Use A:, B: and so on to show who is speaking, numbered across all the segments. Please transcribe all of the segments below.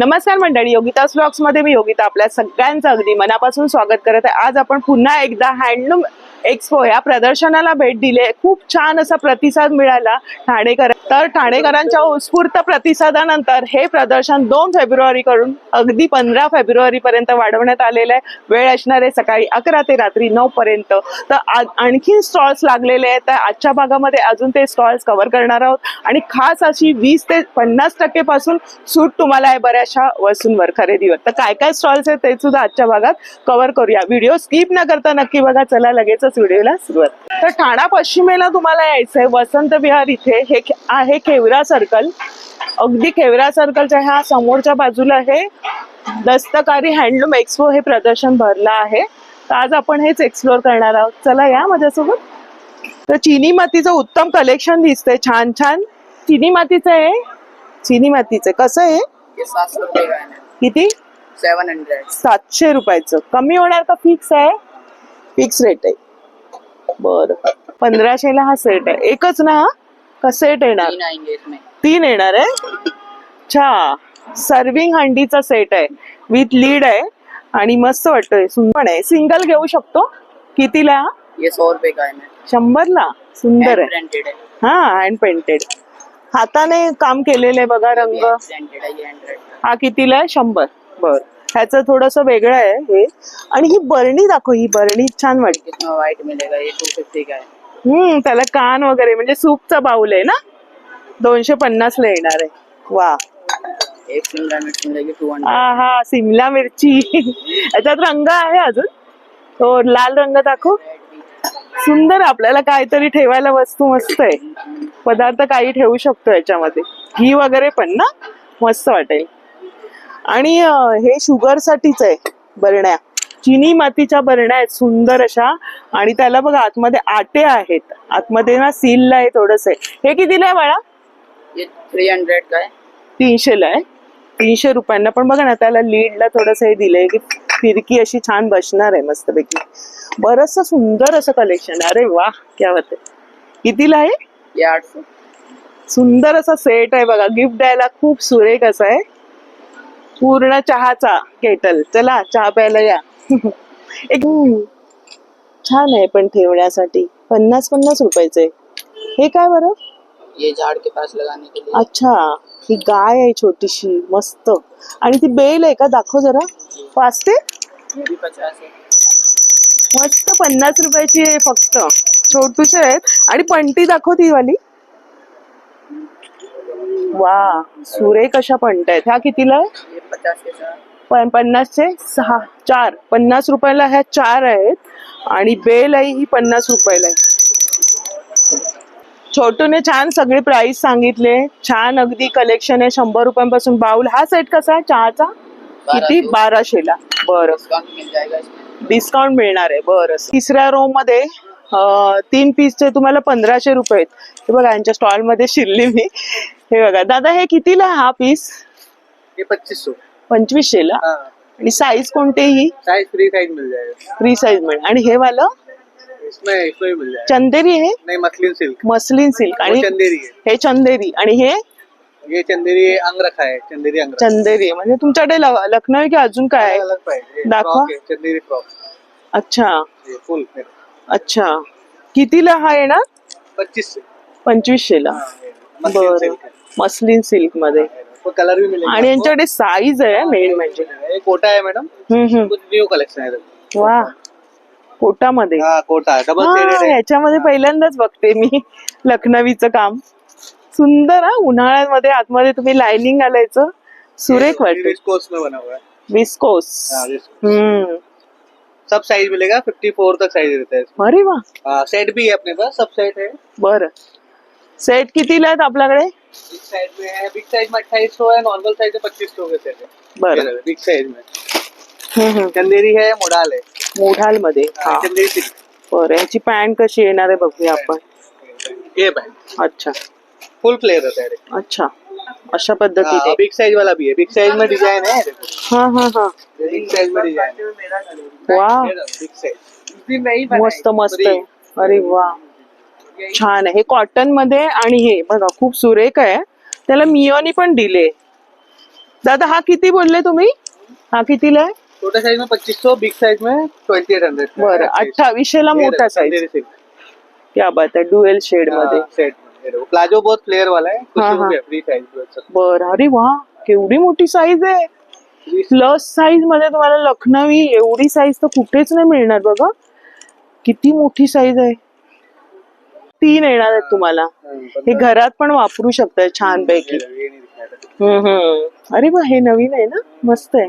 A: नमस्कार मंडळी, योगिताज व्लॉग्स मध्ये मी योगिता आपल्या सगळ्यांचं अगदी मनापासून स्वागत करत आहे। आज आपण पुन्हा एकदा हँडलूम एक्सपो या प्रदर्शनाला भेट दिली। खूप छान असा प्रतिसाद मिळाला ठाणेकरांच्या उत्स्फूर्त प्रतिसादानंतर हे प्रदर्शन 2 फेब्रुवारी कडून अगदी 15 फेब्रुवारी पर्यंत वाढवण्यात आलेलं आहे। वेळ असणार आहे सकाळी 11 ते रात्री 9 पर्यंत। तर आणखी स्टॉल्स लागलेले आहेत, तर आजच्या भागामध्ये अजून ते स्टॉल्स कव्हर करणार आहोत आणि खास अशी 20 ते 50% पासून सूट तुम्हाला आहे बऱ्याचशा वस्तूंवर खरेदीवर। तर काय काय स्टॉल्स आहेत ते सुद्धा आजच्या भागात कव्हर करूया। व्हिडिओ स्किप न करता नक्की बघा। चला लगेचच व्हिडिओला सुरुवात। तर ठाणा पश्चिमेला तुम्हाला यायचंय वसंत विहार इथे हे आहे खेवरा सर्कल। अगदी खेवरा सर्कलच्या ह्या समोरच्या बाजूला हे दस्तकारी हँडलूम एक्सपो हे प्रदर्शन भरलं आहे। तर आज आपण हेच एक्सप्लोर करणार आहोत। चला या माझ्यासोबत। तर चिनी मातीचं उत्तम कलेक्शन दिसतंय, छान छान चिनी मातीचं आहे। चिनी मातीचं कसं आहे?
B: 700 रुपये का आहे?
A: किती?
B: 700।
A: 700 रुपयाचं कमी होणार का फिक्स आहे? फिक्स रेट आहे। बरं, 1500 ला हा सेट आहे। एकच ना का सेट येणार?
B: 3 आएंगे इसमें।
A: 3 येणार आहे। अच्छा, सर्विंग हंडीचा सेट आहे विथ लीड आहे आणि मस्त वाटतोय, सुंदर आहे। सिंगल घेऊ शकतो। कितीला?
B: ये 100 रुपये का है।
A: 100 ला सुंदर आहे।
B: प्रिंटेड है।
A: हा, हँड पेंटेड, हाताने काम केलेलं आहे बघा रंग।
B: प्रिंटेड है ये 100।
A: हा कितीला आहे? 100। बर, ह्याचं थोडस वेगळं आहे हे। आणि ही बरणी दाखव, ही बरणी छान वाटते।
B: इसमें व्हाइट मिलेगा, ये 250 का है।
A: त्याला कान वगैरे म्हणजे सूपचा बाउल आहे ना। 250 ला येणार आहे। वा,
B: एक शिमला मिर्च मिलेगी 200।
A: हा सिमला मिरची याच्यात रंग आहे अजून तो लाल रंग दाखव। सुंदर, आपल्याला काहीतरी ठेवायला वस्तू मस्त आहे। पदार्थ काही ठेवू शकतो याच्यामध्ये, घी वगैरे पण ना, मस्त वाटेल। आणि हे शुगर साठीच आहे बरण्या, चिनी मातीच्या बरण्या आहेत सुंदर अशा। आणि त्याला बघा आतमध्ये आटे आहेत, आतमध्ये ना सील आहे थोडस। हे कितीला आहे बाळा?
B: ये 300 का है।
A: 300 ला आहे। 300 रुपयांना। पण बघा ना त्याला लीडला थोडस हे दिलंय की फिरकी अशी छान बसणार आहे मस्तपैकी। बरंच सुंदर असं कलेक्शन। अरे वा, क्या बात आहे। कितीला आहे?
B: ये 800।
A: सुंदर असा सेट आहे बघा, गिफ्ट द्यायला खूप सुरेख असा आहे। पूर्ण चहाचा केटल, चला चहा प्यायला या एक छान आहे पण ठेवण्यासाठी। 50-50 रुपयाचे। हे काय बरं?
B: ये झाड़ के पास लगाने के लिए।
A: अच्छा, ही गाय आहे छोटीशी मस्त। आणि ती बेल आहे का? दाखव जरा। वाजते?
B: ये भी 50 है।
A: मस्त, 50 रुपयाची आहे फक्त, छोटूशे आहेत। आणि पंटी दाखव ती वाली। वा, सुरेख अशा पंट्या आहेत। ह्या कितीला आहे?
B: ये 50 के साथ।
A: 50 चे 6, 4, 50 रुपयाला ह्या 4 आहेत। आणि बेल आहे ही 50 रुपयाला आहे। छोटूने छान सगळे प्राइस सांगितले, छान अगदी कलेक्शन आहे। 100 रुपयांपासून बाउल। हा सेट कसा आहे चहाचा? किती? 1200 ला। बरं,
B: डिस्काउंट मिल जाएगा इसमें।
A: डिस्काउंट मिळणार आहे। बरं, तिसऱ्या रो मध्ये 3 पीसचे तुम्हाला 1500 रुपये आहेत। हे बघा यांच्या स्टॉल मध्ये शिरली मी। हे बघा दादा, हे कितीला हा पीस?
B: ये 2500।
A: 2500 ला।
B: हाँ,
A: आणि साईज कोणतेही?
B: साइज फ्री साइज मिल जाएगा।
A: फ्री साईज मिळेल। आणि हे वाला
B: इसमें भी मिल जाएगा।
A: चंदेरी आहे?
B: नहीं, मसलिन सिल्क।
A: Muslin silk. आणि
B: चंदेरी है।
A: हे चंदेरी। आणि हे
B: ये चंदेरी अंगरखा है। चंदेरी अंगरखा।
A: चंदेरी म्हणजे तुमच्याकडे लखनऊ की अजून काय आहे?
B: अलग पाहिजे।
A: दाखवा।
B: फ्रॉक है, चंदेरी फ्रॉक।
A: अच्छा
B: ये फुल।
A: अच्छा, कितीला हा येणार?
B: 2500।
A: 2500 ला।
B: मसलिन
A: बरं,
B: सिल्क है।
A: मसलिन सिल्क मध्ये।
B: वो कलर भी मिलेगा।
A: आणि यांच्याकडे साईज आहे मेन म्हणजे।
B: ये कोटा है मैडम। कुछ न्यू कलेक्शन है।
A: वा, कोटामध्ये।
B: हाँ, कोटा है, डबल शेडेड है।
A: ह्याच्यामध्ये पहिल्यांदाच बघते मी लखनवीचं काम। सुंदर हा, उन्हाळ्यामध्ये आतमध्ये तुम्ही लाइनिंग घालायचं, सुरेख वाटते।
B: विस्कोस में बना हुआ है।
A: विस्कोस।
B: हाँ, विस्कोस। सब साइज मिलेगा, 54 तक साइज रहता है इसमें।
A: अरे वा,
B: हाँ, सेट भी है अपने पास, सब सेट है।
A: बरं। सेट कितीला आहेत आपल्याकडे?
B: बिग साइज में है, बिग साइज में 2800 है, नॉर्मल साइज में 2500 के सेट है।
A: बरं।
B: बिग साइज में चंदेरी है, मोडाल है।
A: मोढाल मध्ये।
B: हाँ,
A: हा,
B: चंदेरी सिल्क।
A: बरं। याची पॅन्ट कशी येणार आहे बघूया आपण।
B: ये बैंड
A: अच्छा
B: फुल फ्लेयर रहता है।
A: अच्छा, अशा पद्धतीने।
B: बिग साइज वाला भी है। बिग साइज में डिजाइन है।
A: हा हा हा,
B: बिग साइज में डिजाइन है।
A: वा,
B: बिग साइज
A: मस्त मस्त आहे। अरे वा, छान आहे। हे कॉटन मध्ये आणि हे बघा खूप सुरेख आहे। त्याला मियोनी पण दिले। दादा हा किती बोलले तुम्ही? हा कितीला आहे?
B: छोटा साइज में 2500, बिग साइज में 2800।
A: बरं 2800 ला मोठा साईज. क्या बात आहे, डुएल शेड मध्ये.
B: सेट प्लाजो बहुत फ्लेयर वाला है, कुछ
A: हाँ,
B: भी
A: हाँ.
B: है, फ्री साइज में सब।
A: बरं, अरे वा केवढी मोठी साईज आहे. प्लस साईज मध्ये तुम्हाला लखनवी एवढी साईज तर कुठेच नाही मिळणार बघा. किती मोठी साईज आहे. 3 येणार आहेत तुम्हाला. हे घरात पण वापरू शकताय छान पैकी. अरे वा हे नवीन आहे ना, मस्त आहे,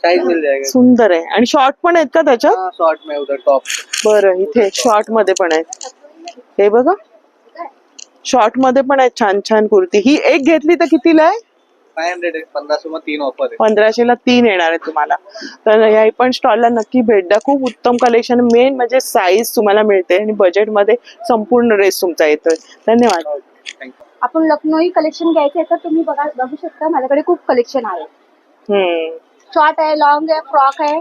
B: साइज मिल जाएगा।
A: सुंदर आहे. आणि शॉर्ट पण आहेत का त्याच्यात?
B: हाँ, शॉर्ट में उधर टॉप।
A: बरं इथे शॉर्ट मध्ये पण आहेत. हे बघा शॉर्ट मध्ये पण आहेत छान छान कुर्ती. ही एक घेतली तर कितीला आहे?
B: 500 है, 1500 में 3 ऑफर है।
A: 1500 ला 3 येणार आहे तुम्हाला. तर या पण स्टॉलला नक्की भेट द्या. खूप उत्तम कलेक्शन, मेन म्हणजे साईज तुम्हाला मिळते आणि बजेट मध्ये संपूर्ण ड्रेस तुमचा येतोय. धन्यवाद.
B: Thank you.
C: आपण लखनौई कलेक्शन घ्यायचे आहे तर तुम्ही बघू शकता माझ्याकडे खूप कलेक्शन आहे. शॉर्ट आहे, लॉंग आहे, फ्रॉक आहे,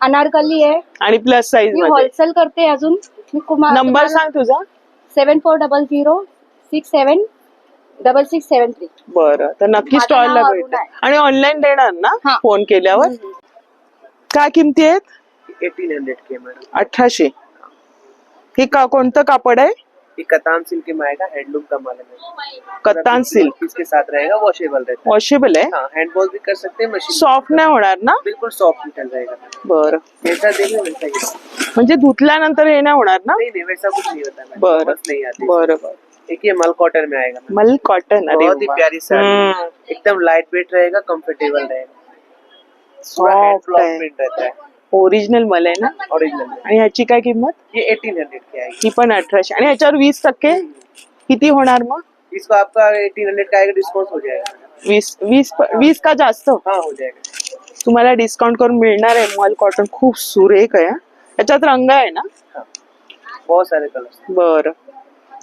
C: अनारकली आहे.
A: आणि प्लस साईज
C: मी
A: मध्ये.
C: होलसेल करते. अजून मी
A: नंबर सांग तुझा.
C: 7400676673.
A: बरं तर नक्की
C: माझं
A: स्टॉलला
C: नाव
A: भेट
C: अरुण
A: द्या.
C: आहे.
A: आणि ऑनलाईन देणार ना
C: हा.
A: फोन केल्यावर? काय किमती आहेत?
B: 1800 के मैडम।
A: 1800. हे का कोणतं कापड आहे?
B: ये कतान सिल्क में आएगा, हैंडलूम का माल है।
A: कत्तान सिल्क.
B: इसके साथ रहेगा, वॉशेबल रहता है।
A: वॉशेबल आहे.
B: हाँ, हैंड वॉश भी कर सकते हैं, मशीन
A: सॉफ्ट नाही होणार ना?
B: बिल्कुल सॉफ्ट निकल जाएगा।
A: बरं
B: जैसा देंगे वैसा ही।
A: म्हणजे धुतल्यानंतर हे नाही होणार ना?
B: नहीं नहीं, वैसा कुछ नहीं होता मैडम।
A: बरं
B: बस नहीं आती।
A: बरं बरं.
B: देखिए मल कॉटन में आएगा मैडम।
A: मल कॉटन. अरे
B: बहुत ही
A: वाह.
B: प्यारी साड़ी, एकदम लाइट वेट रहेगा, कंफर्टेबल रहेगा, पूरा हैंड
A: सॉफ्ट
B: फ्लॉप
A: आहे.
B: प्रिंट रहता है,
A: ओरिजिनल मल आहे ना?
B: ओरिजिनल।
A: आणि ह्याची काय किंमत?
B: ये 1800 की आएगी।
A: ही पण 1800. आणि ह्याच्यावर 20% किती होणार मग?
B: इसको आपका 1800 का आएगा, डिस्काउंट हो जाएगा।
A: 20 का जास्त
B: हाँ हो जाएगा।
A: तुम्हाला डिस्काउंट करून मिळणार आहे. मॉल कॉटन खूप सुरेख आहे. याच्यात रंग आहे ना?
B: हाँ, बहुत सारे कलर्स।
A: बरं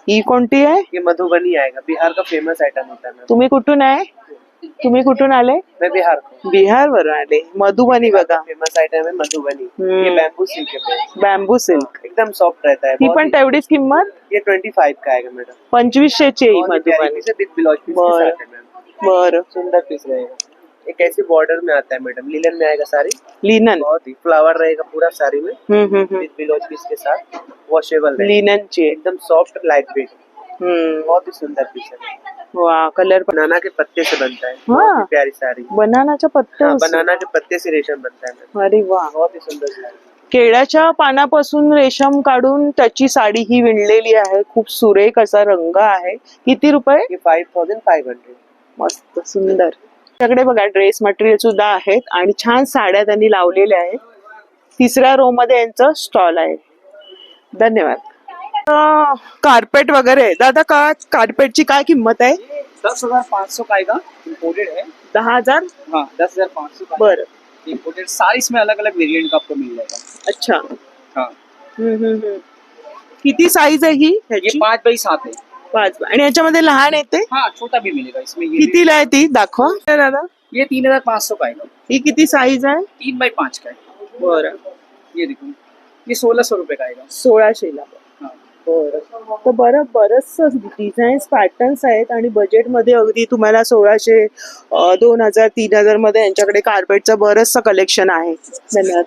A: ही कोणती आहे?
B: ये मधुबनी आएगा, बिहार का फेमस आइटम होता है मैम।
A: तुम्ही कुठून आहे? तुम्ही कुठून आले?
B: मैं बिहार का।
A: बिहार वरून आले. मधुबनी बघा.
B: फेमस आइटम है मधुबनी। ये बैम्बू सिल्क है,
A: बॅम्बू सिल्क.
B: एकदम सॉफ्ट रहता है।
A: ही पण तेवढीच किंमत?
B: ये 25 का आएगा मैडम।
A: 2500 ची ही
B: बहुत ही प्यारी
A: मधुबनी.
B: पीस है, विद ब्लाउज पीस के
A: बरं.
B: साथ है मैम।
A: बरं
B: सुंदर पीस रहेगा। एक ऐसे बॉर्डर में आता है मैडम, लिलन में आएगा साड़ी,
A: लिनन.
B: बहुत ही फ्लावर रहेगा पूरा साड़ी में, विद ब्लाउज पीस के साथ, वॉशेबल रहेगा,
A: लिननची.
B: एकदम सॉफ्ट लाइट वेट, बहुत ही सुंदर पीस है।
A: वा कलर पण.
B: बनाना के पत्ते से बनता है,
A: हाँ।
B: बहुत ही प्यारी साड़ी।
A: बनानाच्या
B: हाँ,
A: पत्त्या.
B: बनाना के पत्ते से रेशम बनता है मैम,
A: अरे वा.
B: बहुत ही सुंदर साड़ी।
A: केळ्याच्या पानापासून रेशम काढून त्याची साडी ही विणलेली आहे. खूप सुरेख असा रंग आहे. किती रुपये?
B: ये 5500।
A: मस्त सुंदर. त्याकडे बघा ड्रेस मटेरियल सुद्धा आहेत आणि छान साड्या त्यांनी लावलेल्या आहेत. 3ऱ्या रो मध्ये यांचं स्टॉल आहे. धन्यवाद. कार्पेट वगैरे आहे. दादा का कार्पेटची काय किंमत आहे?
D: 10,500 का आएगा, इम्पोर्टेड है।
A: 10,000.
D: हाँ 10,500 का
A: बरं.
D: इम्पोर्टेड, सारी इसमें अलग अलग वेरिएंट का आपको मिल जाएगा।
A: अच्छा.
D: हाँ
A: किती साईज आहे ही
D: ये
A: ह्याची?
D: 5x7 है।
A: 5. आणि याच्यामध्ये लहान येते.
D: हाँ छोटा भी मिलेगा इसमें। ये
A: कितीला आहे ती? दाखवा दादा.
D: ये 3,500 का आएगा,
A: ही किती साईज आहे?
D: 3x5 का है।
A: बरं.
D: ये देखो, ये 1600 रुपए का आएगा।
A: 1600 ला.
D: हाँ
A: बरं. तर बरंच डिझाईन्स पॅटर्न्स आहेत आणि बजेटमध्ये अगदी तुम्हाला 1600, 2000, 3000 मध्ये यांच्याकडे कार्पेटचं बरंचसं कलेक्शन आहे. धन्यवाद.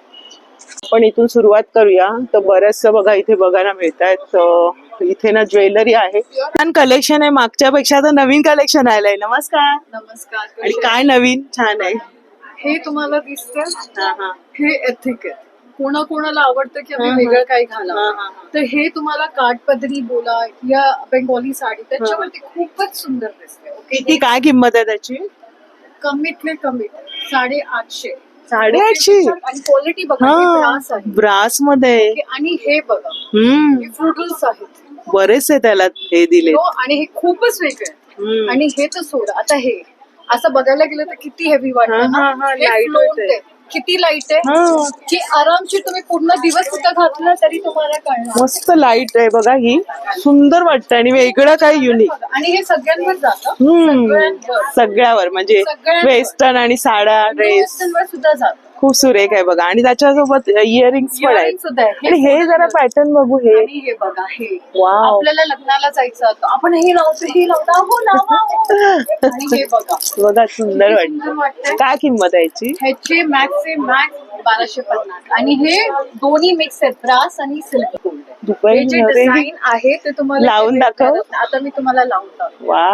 A: आपण इथून सुरुवात करूया. तर बरंचसं बघा इथे बघायला मिळत आहेत. इथे ना ज्वेलरी आहे. छान कलेक्शन आहे. मागच्या पेक्षा तर नवीन कलेक्शन आलंय. नमस्कार.
E: नमस्कार.
A: आणि काय नवीन छान आहे?
E: हे तुम्हाला दिसतं,
A: हा हा
E: हे एथिक आहे. कोणाकोणाला आवडतं की आम्ही वेगळं काही घालावं, तर हे तुम्हाला काठपदरी बोला या बेंगोली साडी त्याच्यावरती खूपच सुंदर दिसते. ओके,
A: किती काय किंमत आहे त्याची?
E: कमीतले कमी 850.
A: 850.
E: आणि क्वालिटी बघा, हे ब्रास आहे.
A: ब्रास मध्ये.
E: ओके, आणि हे बघा,
A: हम्म
E: हे फ्रुटल्स आहेत.
A: बरेच आहे त्याला हे दिले.
E: हो, आणि हे खूपच वेगळे आहे. आणि हे तर सोडा. आता हे असं बघायला गेलं तर किती हेवी वाटतं ना. हे
A: light
E: float
A: weight आहे.
E: आहे. किती लाईट आहे की आरामशी तुम्ही पूर्ण दिवस सुद्धा घातलं तरी तुम्हाला कळणार.
A: मस्त लाईट आहे बघा. ही सुंदर वाटतं आणि वेगळं काय युनिक.
E: आणि हे सगळ्यांवर जातं, सगळ्यांवर
A: सगळ्यावर म्हणजे
E: सगळ्यांवर.
A: वेस्टर्न आणि साड्या ड्रेस.
E: वेस्टर्नवर सुद्धा जातं.
A: खूप सुरेख आहे बघा. आणि त्याच्यासोबत इयरिंग्स पण आहेत.
E: Earrings सुद्धा आहे.
A: आणि हे जरा पॅटर्न बघू. हे
E: आणि हे बघा हे
A: वाव.
E: आपल्याला लग्नाला जायचं होतं, आपण हे लावतो हे लावतो हो लावा हो. आणि हे बघा
A: बघा सुंदर
E: किती सुंदर
A: वाटतं.
E: वाटतंय.
A: काय किंमत आहे याची?
E: ह्याचे मॅक्स 1250 आणि हे दोन्ही मिक्स आहेत, ब्रास आणि सिल्क गोल्ड.
A: दुपारी
E: हे जे
A: मध्ये
E: डिझाईन आहे ते तुम्हाला
A: लावून
E: इथे
A: दाखव.
E: भेटणार नाही. आता मी तुम्हाला लावून दाखवते.
A: वा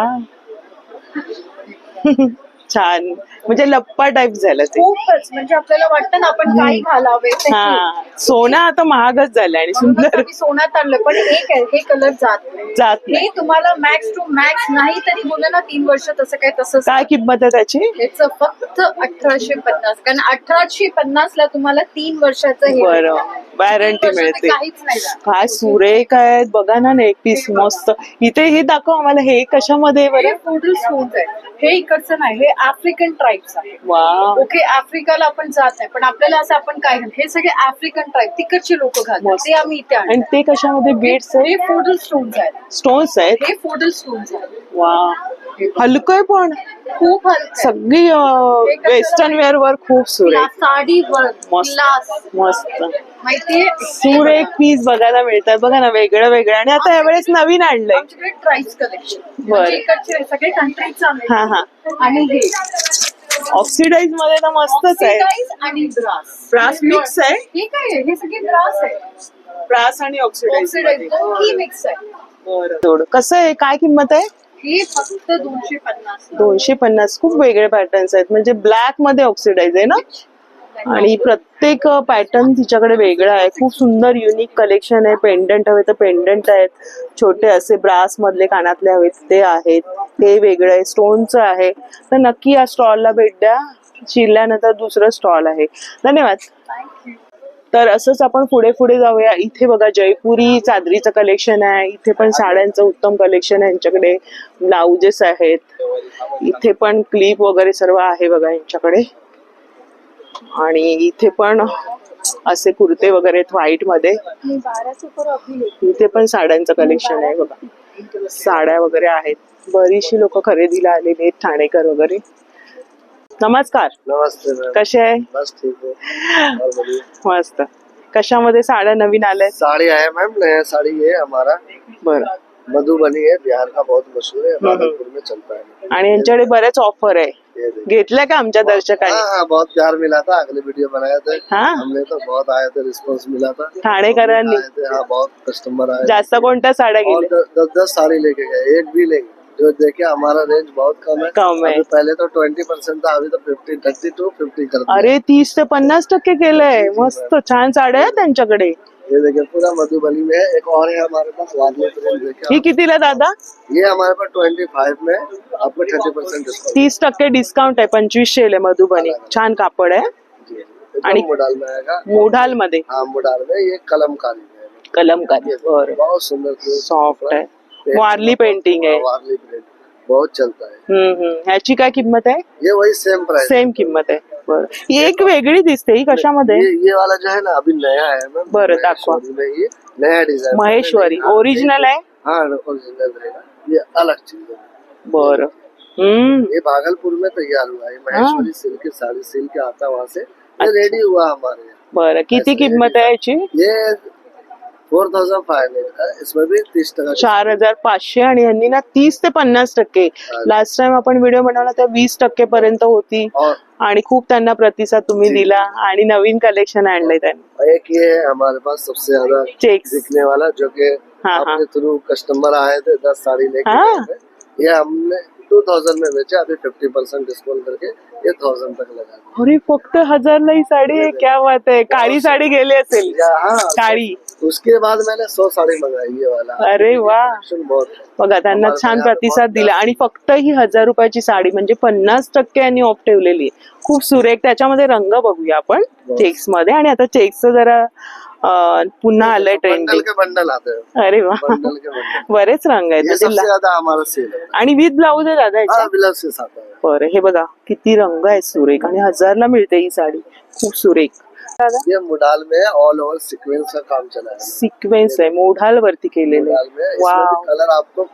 A: छान. म्हणजे लप्पा टाईप झालं ते.
E: खूपच म्हणजे आपल्याला वाटतं ना आपण काही घालावे ते हे.
A: हा सोनं आता महागच झालं आणि
E: म्हणूनच
A: सुंदर
E: आम्ही सोन्यात आणलं, पण एक आहे, हे कलर जात नाही.
A: जात नाही.
E: हे तुम्हाला मॅक्स टू मॅक्स नाही तरी बोललं ना 3 वर्ष तसं काय तसंच
A: काय किंमत आहे त्याची?
E: ह्याचं फक्त 1850, कारण 1850 ला तुम्हाला 3 वर्षाचं हे
A: बरं वॅरंटी
E: 3 वर्ष ते
A: मिळते.
E: काहीच नाही जात.
A: काय सुरेख आहेत बघा ना. नेक पीस मस्त. इथे हे दाखव आम्हाला. हे कशामध्ये आहे
E: हे
A: बरं?
E: फुडल स्टोन्स आहे. हे इकडचं नाही, हे आफ्रिकन ट्राईब्स आहे.
A: वा
E: ओके आफ्रिकाला आपण जात नाही, पण आपल्याला असं आपण काय घालतो, हे सगळे आफ्रिकन ट्राईब तिकडचे लोक घालतात, ते आम्ही इथे
A: आणि
E: आणतो.
A: ते कशामध्ये बीड्स
E: हे
A: आहेत?
E: फुडल स्टोन्स आहेत.
A: स्टोन्स आहेत.
E: हे फुडल स्टोन्स आहेत.
A: वा हलकं पण.
E: खूप हलकं आहे.
A: सगळी वेस्टर्न वेअर वर खूप सुरेख.
E: साडीवर
A: मस्त
E: ग्लास
A: मस्त
E: माहितीये
A: सुरेख पीस बघायला मिळतात बघा ना. वेगळं वेगळं. आणि आता यावेळेस नवीन आणलंय.
E: आमच्याकडे ट्राईब्स कलेक्शन
A: बरं.
E: इकडचे सगळे कंट्रीचं
A: हा हा.
E: आणि हे
A: ऑक्सिडाइज मध्ये तर मस्तच आहे.
E: Oxidized आणि ब्रास.
A: ब्रास मिक्स आहे.
E: हे काय आहे? हे सगळे ब्रास आहे.
A: ब्रास आणि ऑक्सिडाइज
E: ऑक्सिडाइज दोन्ही मिक्स आहे.
A: बरं. कसं आहे? काय किंमत आहे?
E: हे फक्त 250.
A: 250. खूप वेगळे पॅटर्न्स आहेत. म्हणजे ब्लॅक मध्ये ऑक्सिडाइज आहे ना. आणि प्रत्येक पॅटर्न तिच्याकडे वेगळा आहे. खूप सुंदर युनिक कलेक्शन आहे. पेंडंट हवे तर पेंडंट आहेत. छोटे असे ब्रास मधले कानातले हवेत ते आहेत. ते वेगळं आहे. स्टोनचं आहे. तर नक्की या स्टॉलला भेट द्या. शिरल्यानंतर दुसरं स्टॉल आहे. धन्यवाद. तर असंच आपण पुढे पुढे जाऊया. इथे बघा जयपुरी चादरीचं कलेक्शन आहे. इथे पण साड्यांचं उत्तम कलेक्शन आहे यांच्याकडे. ब्लाउजेस आहेत. इथे पण क्लिप वगैरे सर्व आहे बघा यांच्याकडे. आणि इथे पण असे कुर्ते वगैरे आहेत व्हाईट मध्ये. इथे पण साड्यांचं कलेक्शन आहे बघा. साड्या वगैरे आहेत. बरीचशी लोक खरेदीला आलेली आहेत. ठाणेकर वगैरे. नमस्कार.
B: नमस्ते मैम.
A: कसे आहे?
B: बस ठीक है और बोलिए.
A: मस्त. कशामध्ये साड्या नवीन आल्या?
B: साड़ी है मैम, नया साड़ी है हमारा.
A: बरं.
B: मधुबनी है, बिहार का बहुत मशहूर है, भागलपुर में चलता है.
A: आणि यांच्याकडे बरेच ऑफर आहे.
B: ये देखिए.
A: घेतल्या का आमच्या दर्शकांनी?
B: हाँ हाँ बहुत प्यार मिला था. अगले वीडियो बनाए थे
A: हाँ?
B: हमने, तो बहुत आए थे, रिस्पॉन्स मिला था.
A: ठाणेकरांनी
B: आए थे, हाँ बहुत कस्टमर आए.
A: जास्त कोणत्या साड्या
B: और
A: गेल्या?
B: 10 साड़ी लेके गए, एक भी लेंगे. जो देखे हमारा रेंज बहुत कम है.
A: कम है.
B: अभी पहले तो 20% था, अभी तो 50, 30 to 50 कर दिया.
A: अरे 30 ते 50% केलंय. मस्त छान साड्या आहेत त्यांच्याकडे.
B: ये देखिए पूरा मधुबनी में है. एक और है हमारे पास वार्ली प्रिंट, देखिए
A: ही कितीला दादा?
B: ये हमारे पास 25 में आपको 30% डिस्काउंट.
A: 30% डिस्काउंट आहे. 2500 आहे मधुबनी. छान कापड आहे.
B: आणि मोडाल में आएगा.
A: मोढाल मध्ये
B: हाँ मोडाल में. ये कलमकारी है.
A: कलमकारी. बरं.
B: बहुत सुंदर
A: सॉफ्ट आहे. वारली पेंटिंग आहे.
B: वारली प्रिंट बहुत चलता है.
A: ह्याची काय किंमत आहे?
B: ये वही सेम प्राइस.
A: सेम किंमत आहे. बरं. ही एक वेगळी दिसते. ही कशामध्ये?
B: ये वाला जो है ना अभी नया है मैम.
A: बरं, दाखवा.
B: महेश्वरी में ये नया डिजाइन.
A: महेश्वरी ओरिजिनल आहे.
B: हाँ ओरिजिनल रहेगा. ये अलग चीज है.
A: बरं.
B: ये भागलपुर में तैयार हुआ है. महेश्वरी सिल्क की साड़ी सिल्क के आता वहाँ से ये रेडी हुआ हमारे यहाँ.
A: बरं. किती किंमत आहे याची?
B: ये 4500 का. इसमें भी 30%.
A: 4500. आणि यांनी ना 30 ते 50%. लास्ट टाइम आपण व्हिडिओ बनवला तेव्हा 20% पर्यंत होती.
B: और
A: आणि खूप त्यांना प्रतिसाद तुम्ही दिला. आणि नवीन कलेक्शन आणलंय त्यांनी.
B: एक ये है हमारे पास सबसे ज्यादा
A: चेक्स.
B: बिकने वाला, जो कि
A: हाँ,
B: अपने थ्रू कस्टमर आए थे 10 साड़ी लेके
A: हाँ।
B: गए थे. ये हमने 2000 में बेचा. अभी 50% डिस्काउंट करके ये 1000 तक लगा.
A: अरे फक्त 1000ला ही साडी आहे. क्या बात आहे. काळी साडी गेली असेल.
B: हाँ.
A: काळी.
B: उसके बाद मैंने 100 साड़ी मंगाई ये वाला.
A: अरे वा.
B: Collection बहुत है.
A: बघा त्यांना छान प्रतिसाद दिला. आणि फक्त ही 1000 रुपयाची साडी म्हणजे 50% यांनी ऑफ ठेवलेली आहे. खूप सुरेख. त्याच्यामध्ये रंग बघूया आपण चेक्स मध्ये. आणि आता चेक्सचं जरा पुन्हा आलंय
B: बंडल
A: ट्रेंडिंग.
B: के बंडल आते हैं.
A: अरे वा.
B: बंडल के बंडल.
A: बरेच रंग आहेत.
B: ये
A: म्हणजे
B: सबसे ज्यादा हमारा सेल है.
A: आणि विथ ब्लाऊज आहे दादा याच्या?
B: हाँ ब्लाउज के साथ है.
A: बरं. हे बघा किती रंग आहेत सुरेख. आणि 1000ला मिळते ही साडी. खूप सुरेख. दादा
B: ये मुडाल में ऑल ओवर सीक्वेंस का काम चला है.
A: सिक्वेन्स आहे. मोढाल वरती केलेले.
B: मुडाल में इसमें
A: वाव.
B: भी कलर आपको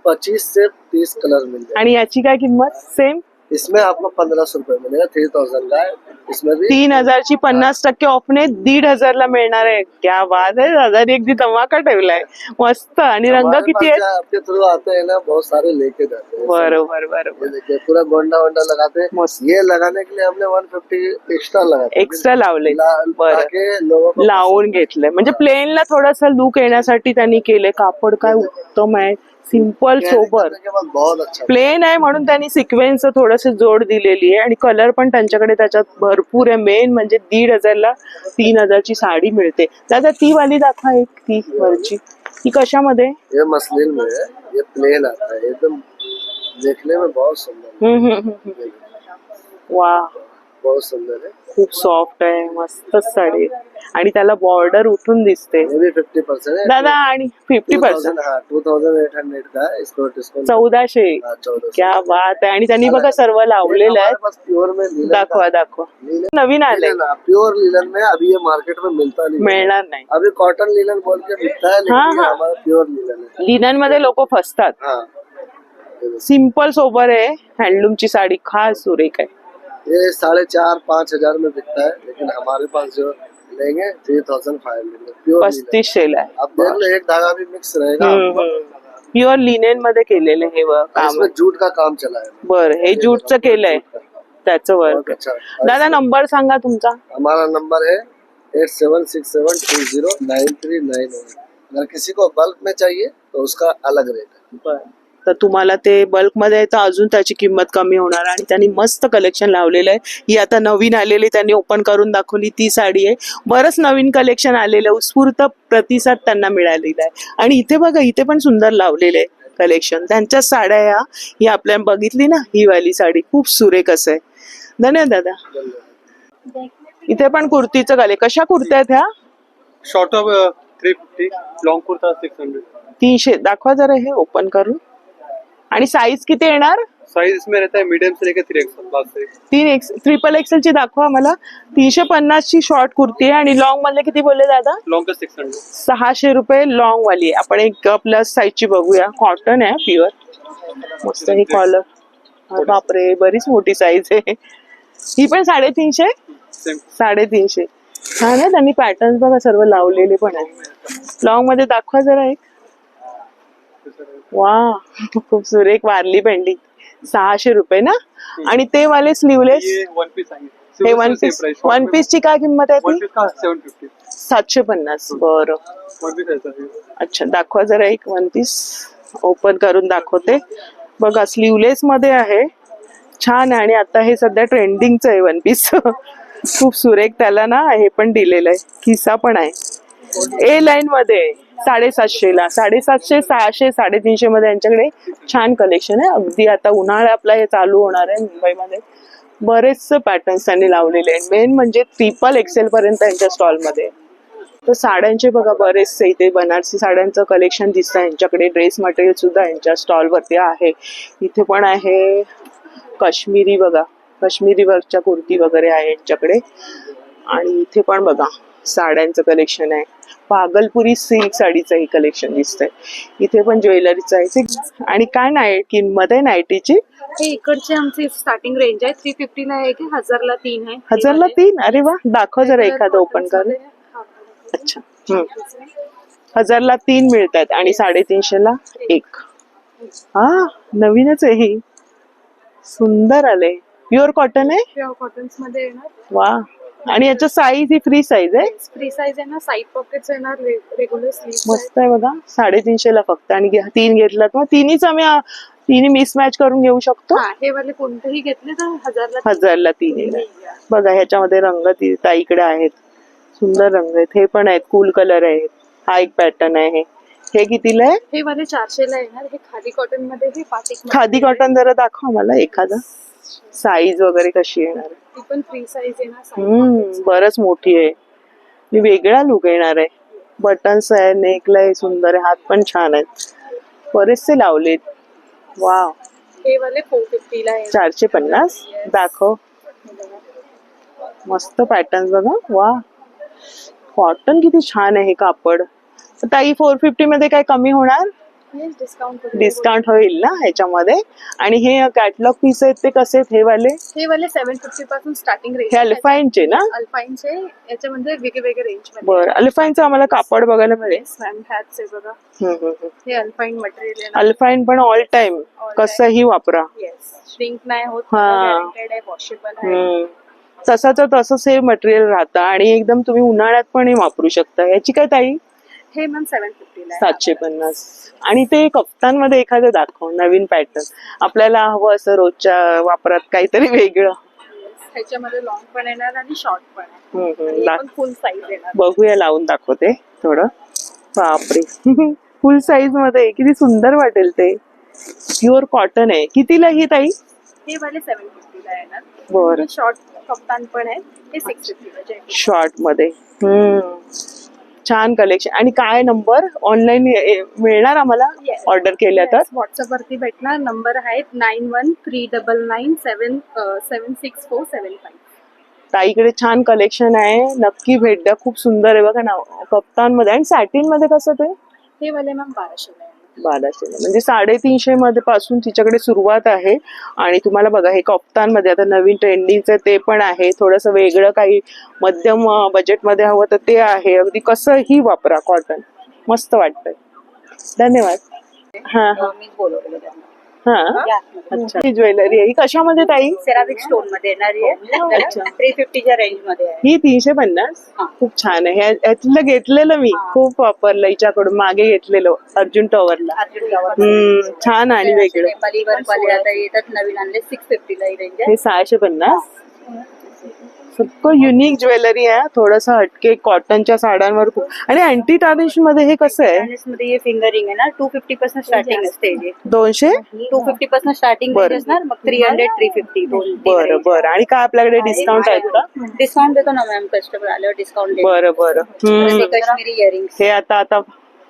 B: 25 से 30 कलर मिल जाएगा.
A: आणि याची काय किंमत? सेम.
B: इसमें आपको 1500 रुपए मिलेगा. 3000 का है. इसमें भी
A: 3,000ची 50% ऑफने 1,500ला मिळणार आहे. क्या बात आहे, दादाने अगदी धमाका ठेवलाय. मस्त. आणि रंग
B: हमारे
A: किती
B: पास
A: आहेत?
B: जो आपके थ्रू आते हैं ना, बहुत सारे लेके जाते हैं।
A: बरोबर
B: ये
A: बरोबर.
B: देखिए पूरा गोंडा वोंडा लगाते हैं।
A: मस्त.
B: ये लगाने के लिए हमने 150 एक्स्ट्रा लगाते हैं।
A: एक्स्ट्रा लावले. बरं.
B: ताकि लोगों को
A: लावून घेतलंय म्हणजे प्लेनला थोडासा लुक येण्यासाठी त्यांनी केले. कापड काय उत्तम आहे, सिंपल
B: carry
A: सोबर.
B: करने के बाद बहुत अच्छा।
A: प्लेन आहे म्हणून त्यांनी सिक्वेन्स थोडस जोड दिलेली आहे आणि कलर पण त्यांच्याकडे त्याच्यात भरपूर आहे. मेन म्हणजे 1,500ला 3,000ची साडी मिळते. दादा ती वाली दाखवा एक, ती वरची. ती कशामध्ये?
B: ये मसलिन में है, ये प्लेन आता है, एकदम देखने में बहुत सुंदर है।
A: वा,
B: बहुत सुंदर है।
A: खूप सॉफ्ट आहे, मस्त साडी आहे. आणि त्याला बॉर्डर उठून दिसते.
B: ये भी 50% है
A: दादा आणि 50%.
B: हाँ 2800 का है, इसको डिस्काउंट
A: 1,400.
B: 1400।
A: क्या बात आहे. आणि त्यांनी बघा सर्व लावलेलं आहे.
B: हमारे पास प्योर में लीलन
A: दाखवा दाखवा. नवीन आले,
B: प्योर लीलन में अभी ये मार्केट में मिलता नहीं है।
A: मिळणार नाही.
B: अभी कॉटन लीलन बोल के बिकता है, लेकिन
A: हाँ,
B: ये
A: हाँ।
B: हमारा प्योर लीलन है।
A: लिनन मध्ये लोक फसतात.
B: हाँ
A: सिंपल सोबर आहे. हँडलूमची साडी खास सुरेख आहे.
B: ये 4,500-5,000 में बिकता है, लेकिन हमारे पास जो लेंगे 3,500 में प्योर लीलन।
A: 3500 आहे.
B: अब देख लो, एक धागा भी मिक्स रहेगा।
A: प्युअर लिनेन मध्ये केलेलं हे काम.
B: इसमें जूट का काम चला है।
A: बर, हे जूटचं केलंय त्याचं
B: बहुत
A: वर्क.
B: अच्छा।
A: दादा नंबर सांगा तुमचा.
B: हमारा नंबर है 8767209391। अगर किसी को बल्क में चाहिए तो उसका अलग रेट है।
A: तर तुम्हाला ते बल्क मध्ये आहे तर अजून त्याची किंमत कमी होणार. आणि त्यांनी मस्त कलेक्शन लावलेलं आहे. ही आता नवीन आलेली त्यांनी ओपन करून दाखवली ती साडी आहे. बरंच नवीन कलेक्शन आलेलं, उत्स्फूर्त प्रतिसाद त्यांना मिळालेला आहे. आणि इथे बघा, इथे पण सुंदर लावलेलं आहे कलेक्शन. त्यांच्या साड्या ह्या, ही आपल्या बघितली ना, ही वाली साडी खूप सुरेख असं आहे. धन्यवाद दादा. इथे पण कुर्तीचं कले. कशा कुर्त्या आहेत ह्या?
F: Short of 350, long kurta 600।
A: 300 दाखवा जरा हे ओपन करून. आणि साईज किती येणार?
F: साइज इसमें रहता है मीडियम से लेकर 3XL लास्ट साइज।
A: 3XL ची दाखवा मला. 350 ची शॉर्ट कुर्ती आहे. आणि लॉंग मध्ये किती बोलले दादा?
F: लॉन्ग का 600।
A: 600 रुपये लॉंग वाली आहे. आपण एक प्लस साईजची बघूया. कॉटन आहे प्युअर. मस्त ही कॉलर. बापरे, बरीच मोठी साईज आहे. ही पण 350.
F: सेम
A: 350 छान आहे. त्यांनी पॅटर्न बघा सर्व लावलेले पण आहेत. लॉंग मध्ये दाखवा जरा एक. वा, खूप सुरेख वारली पेंडी. 600 रुपये ना. आणि ते वाले स्लीवलेस,
F: ये वन पीस आहे।
A: हे वन पीस ची काय किंमत आहे
F: वन
A: ती?
F: पीस का 750।
A: 750. बरं,
F: वन पीस ऐसा है।
A: अच्छा दाखवा जरा एक वन पीस. ओपन करून दाखवते. बघा स्लीवलेस मध्ये आहे. छान आहे. आणि आता हे सध्या ट्रेंडिंगचं आहे वन पीस. खूप सुरेख. त्याला ना हे पण दिलेलं आहे, खिसा पण आहे. ए लाईन मध्ये 750ला. 750, 600, 350 मध्ये यांच्याकडे छान कलेक्शन आहे. अगदी आता उन्हाळा आपला हे चालू होणार आहे मुंबईमध्ये. बरेचसे पॅटर्न्स त्यांनी लावलेले आहेत. मेन म्हणजे XXL पर्यंत यांच्या स्टॉल मध्ये. तर साड्यांचे बघा बरेचसे इथे बनारसी साड्यांचं कलेक्शन दिसतं यांच्याकडे. ड्रेस मटेरियल सुद्धा यांच्या स्टॉल वरती आहे. इथे पण आहे काश्मीरी, बघा काश्मीरी वर्कच्या कुर्ती वगैरे आहे यांच्याकडे. आणि इथे पण बघा साड्यांचं कलेक्शन आहे. भागलपुरी सिल्क साडीचं ही कलेक्शन दिसतंय. इथे पण ज्वेलरीचं आहे. आणि काय नाही किंमत आहे नाईटीची?
C: हे इकडचे आमचे स्टार्टिंग रेंज आहे. 350ला आहे की 1000ला 3 आहे.
A: 1000ला 3? अरे वा, दाखव जरा एखादं ओपन करून. अच्छा, 1000ला 3 मिळतात आणि 350ला 1. हा, नवीनच आहे ही. सुंदर आले. प्युअर कॉटन आहे.
C: प्युअर कॉटन्स मध्ये येणार.
A: वा. आणि याचं साईज ही फ्री साईज आहे.
C: फ्री साईज आहे ना. साईड पॉकेट्स येणार. Regular sleeve.
A: मस्त आहे बघा. 350ला फक्त. आणि 3 घेतलात मग तिन्हीच आम्ही तिन्ही मिसमॅच करून घेऊ शकतो.
C: हे वाले कोणतेही घेतले तर
A: 1000ला 3 येणार. बघा ह्याच्यामध्ये रंग ताईकडे आहेत. सुंदर रंग आहेत. हे पण आहेत, कूल कलर आहेत. हा एक पॅटर्न आहे. हे कितीला आहे?
C: हे वाले 400ला येणार. हे खादी कॉटन मध्ये. हे पाटिक
A: खादी कॉटन जरा दाखवा मला एखादा. साईज वगैरे कशी येणार?
C: ती पण फ्री साईज येणार.
A: बरच मोठी आहे. वेगळा लुक येणार आहे. बटन्स आहे, नेकला आहे, सुंदर आहे. हात पण छान आहेत. बरेचसे लावलेत. वा.
C: हे वाले 450ला आहे.
A: 450 दाखव. मस्त पॅटर्न बघा. वा, कॉटन किती छान आहे हे कापड. ताई 450 मध्ये काय कमी होणार? डिस्काउंट होईल ना ह्याच्यामध्ये. आणि हे कॅटलॉग पीस आहेत ते कसे आहेत हे वाले?
E: हे वाले 750 पासून स्टार्टिंग रेंज
A: हे अल्फाईनचे ना?
E: अल्पाईनचे याच्यामध्ये वेगवेगळे रेंज मध्ये.
A: बरं, अल्फाईनचं आम्हाला कापड बघायला मिळेल.
E: मॅम हॅट्स आहे बघा.
A: हम्म.
E: हे अल्पाईन मटेरियल आहे ना.
A: अल्फाईन पण ऑल टाइम कसंही वापरा.
E: येस, श्रिंक नाही होत,
A: हा.
E: गॅरंटेड आहे, वॉशेबल आहे.
A: तसंच तसंच हे मटेरियल राहतं आणि एकदम तुम्ही उन्हाळ्यात पण हे वापरू शकता. याची काय ताई?
E: हे मॅम 750 ला आहे.
A: 750. आणि ते कप्तानमध्ये एखादं दाखव नवीन पॅटर्न, आपल्याला हवं असं रोजच्या वापरात काहीतरी वेगळं.
E: ह्याच्यामध्ये लॉंग पण येणार आणि शॉर्ट पण आहे.
A: हम्म.
E: आणि हे पण फुल साईज येणार.
A: बघूया, लावून दाखवते थोडं. बापरे फुल साईज मध्ये किती सुंदर वाटेल ते. प्युअर कॉटन आहे. कितीला ही ताई?
E: हे वाले 750 ला येणार.
A: बरं.
E: शॉर्ट कप्तान पण आहे. हे 650 ला आहे.
A: शॉर्ट मध्ये. छान कलेक्शन. आणि काय नंबर ऑनलाईन मिळणार आम्हाला ऑर्डर केल्या तर?
E: व्हॉट्सअप वरती भेटणार. नंबर आहेत 913997764775.
A: ताईकडे छान कलेक्शन आहे, नक्की भेट द्या. खूप सुंदर आहे बघा ना, कप्तानमध्ये. आणि सॅटिन मध्ये कसं ते?
E: हे वाले मॅम 1200 ला आहे.
A: 1200 म्हणजे 350 मध्ये पासून तिच्याकडे सुरुवात आहे. आणि तुम्हाला बघा हे कप्तानमध्ये आता नवीन ट्रेंडिंगचं ते पण आहे. थोडंसं वेगळं काही मध्यम बजेटमध्ये हवं तर ते आहे. अगदी कसंही वापरा, कॉटन मस्त वाटतंय. धन्यवाद. हा हा
G: मीच बोलवलेलं त्यांना.
A: हा. अच्छा, ही ज्वेलरी आहे. ही कशामध्ये ताई?
G: सेरामिक स्टोन मध्ये येणारी आहे.
A: अच्छा.
G: 350च्या रेंज मध्ये आहे.
A: ही 350. खूप छान आहे. ह्यातलं घेतलेलं मी, खूप वापरलं हिच्याकडून, मागे घेतलेलं अर्जुन टॉवरला.
G: अर्जुन गावात
A: छान आणि वेगळं.
G: नेपाली वर्कवाले आता येतात नवीन आणले. 650 ला ही रेंज आहे.
A: हे 650. सगळं युनिक ज्वेलरी आहे, थोडस हटके कॉटनच्या साड्यांवर खूप. आणि अँटी टार्निश मध्ये हे कसं आहे?
G: Harness मध्ये हे फिंगरिंग आहे ना. 250 पासून स्टार्टिंग असते.
A: 200.
G: 250 पासून स्टार्टिंग रेंज असणार. मग 300 350
A: बरं बरं. आणि काय आपल्याकडे डिस्काउंट आहेत का?
G: डिस्काउंट देतो ना मॅम. कस्टमर आल्यावर डिस्काउंट देतो.
A: बरं बरं.
G: ते काश्मीरी इयरिंग्स.
A: हे आता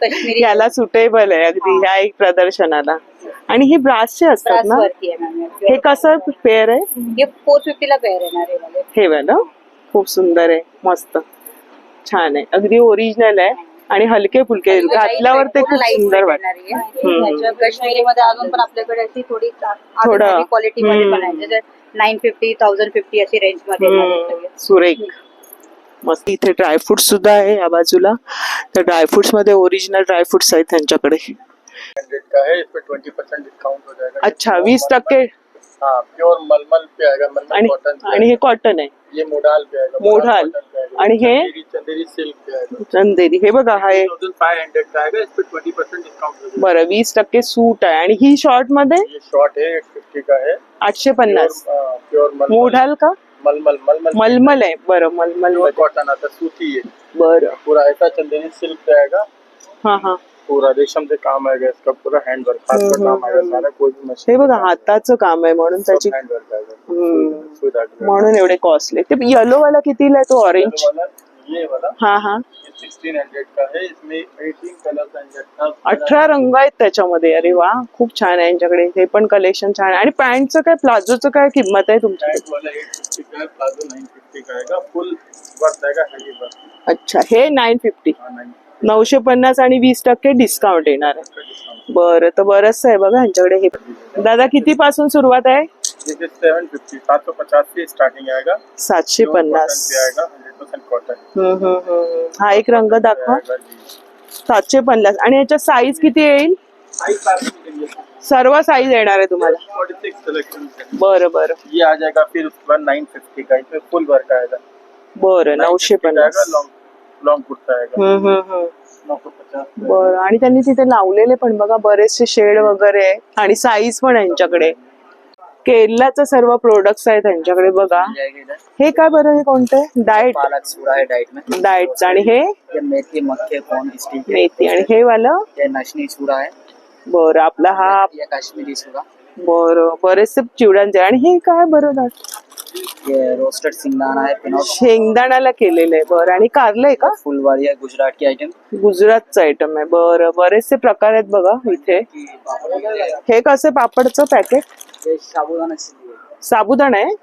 G: काश्मीरी
A: याला सुटेबल आहे अगदी ह्या एक प्रदर्शनाला. आणि ही ब्रासचे असतात
G: ब्रास
A: ना?
G: वरती आहे मॅम.
A: हे कसं पेअर आहे?
G: हे 450 ला पेअर येणार आहे वाले.
A: हे वाला खूप सुंदर आहे, मस्त छान आहे, अगदी ओरिजिनल आहे. आणि हलके फुलके घातल्यावर ते खूप सुंदर वाटतं.
G: काश्मीरी मध्ये अजून पण आपल्याकडे अशी थोडी क्वालिटी मध्ये पण आहे. जसं 950 1050 अशी रेंज मध्ये.
A: सुरेख मस्त. इथे ड्रायफ्रुट्स सुद्धा आहे या बाजूला. तर ड्रायफ्रुट्स मध्ये ओरिजिनल ड्रायफ्रुट्स आहेत त्यांच्याकडे.
F: 100 का है, इस पे 20% डिस्काउंट हो जाएगा.
A: अच्छा, 20%.
F: हाँ, प्योर मलमल पे आएगा. मलमल कॉटन पे
A: आणि हे कॉटन आहे.
F: ये मोडाल पे आएगा.
A: मोडाल.
F: कॉटन पे आएगा.
A: आणि हे
F: चंदेरी सिल्क पे आएगा.
A: चंदेरी. हे बघा हा
F: 2500 का आएगा. इस पे 20% डिस्काउंट हो जाएगा.
A: बरं 20% सूट आहे. आणि ही शॉर्ट मध्ये
F: ये शॉर्ट है, 850 का है.
A: 850.
F: प्योर मलमल.
A: मोढाल का?
F: मलमल
A: मलमल आहे. बरं, मलमल
F: प्योर
A: मध्ये.
F: कॉटन आता सूती है.
A: बरं.
F: पूरा ऐसा चंदेरी सिल्क पे आएगा.
A: हा हा.
F: पूरा रेशम से काम आएगा. इसका पूरा हैंड वर्क, हाथ का काम आएगा सारा. कोई भी मशीन.
A: हे बघा हाताचं काम आहे म्हणून त्याची,
F: हैंड वर्क आएगा.
A: हम्म,
F: सुई धागे.
A: म्हणून एवढे कॉस्टली. ते येलो वाला कितीला आहे तो ऑरेंज?
F: ये वाला
A: हा हा.
F: 1600 का है. इसमें 18 कलर्स आएंगे.
A: 18 रंग आहेत त्याच्यामध्ये. अरे वा, खूप छान आहे यांच्याकडे. हे पण कलेक्शन छान आहे. आणि पॅन्टचं काय, प्लाझोचं काय किंमत आहे तुमच्याकडे?
F: पैंट वाला 850 का है. प्लाजो 950 का आएगा. फुल वर्क आएगा, हैवी वर्क.
A: अच्छा, हे 950.
F: हाँ, 950
A: 950 आणि 20% डिस्काउंट येणार आहे.
F: का डिस्काउंट.
A: बरं, तर बरंच आहे बघा यांच्याकडे. हे दादा किती पासून सुरुवात आहे?
F: This is 750. 750 से स्टार्टिंग आएगा.
A: 750.
F: पे आएगा. 100% कॉटन.
A: हा एक रंग दाखवा. 750. आणि याच्या साईज किती येईल? सर्व साईज येणार आहे तुम्हाला?
F: 46 सिलेक्शन.
A: बरं बरं.
F: ये आ जाएगा. फिर उसके बाद 950 का. इसमें फुल वर्क आएगा.
A: बरं, 950.
F: लॉन्ग कुर्ता आएगा. 950.
A: बरं. आणि त्यांनी तिथे लावलेले पण बघा बरेचसे शेड वगैरे आहे. आणि साईज पण आहे यांच्याकडे. केरलाचं सर्व प्रोडक्ट्स आहेत त्यांच्याकडे बघा. हे काय बरं, हे कोणते? डाएट.
G: पालक सूरा है डाइट में.
A: डाएटचं. आणि हे
G: ये मेथी मक्के कॉर्न स्टिक है.
A: मेथी. आणि हे वालं?
G: ये नशनी सूरा है.
A: बरं, आपला हा.
G: ये काश्मीरी सूरा.
A: बरं, बरेचसे चिवड्यांचे. आणि हे काय बरं?
G: ये रोस्टेड सिंगदाना है. पिनॉट
A: शेंगदाण्याला केलेलं आहे. बरं. आणि कारलं आहे का?
G: फुलवारी है. गुजरात की आइटम.
A: गुजरातचं आयटम आहे. बरं, बरेचसे प्रकार आहेत बघा इथे. हे कसं पापडचं पॅकेट?
G: ये साबुदाना चिल्ली है.
A: साबुदाणा आहे.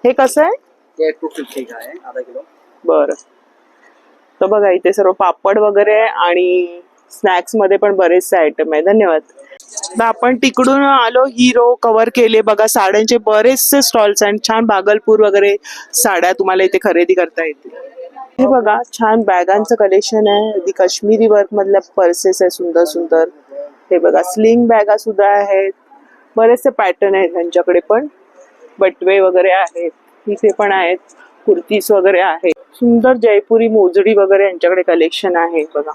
A: हे कसं आहे?
G: ये 250 का है. आधा किलो.
A: बरं. तर बघा इथे सर्व पापड वगैरे आहे आणि स्नॅक्स मध्ये पण बरेचसे आयटम आहे. धन्यवाद. आता आपण तिकडून आलो, ही रो कव्हर केले बघा. साड्यांचे बरेचसे स्टॉल्स आणि छान भागलपूर वगैरे साड्या तुम्हाला इथे खरेदी करता येतील. हे बघा छान बॅगांचं कलेक्शन आहे. अगदी काश्मीरी वर्क मधल्या पर्सेस आहे सुंदर सुंदर. हे बघा स्लिंग बॅगा सुद्धा आहेत. बरेचसे पॅटर्न आहेत त्यांच्याकडे पण. बटवे वगैरे आहेत इथे पण आहेत. कुर्तीज वगैरे आहेत. सुंदर जयपुरी मोजडी वगैरे यांच्याकडे कलेक्शन आहे बघा.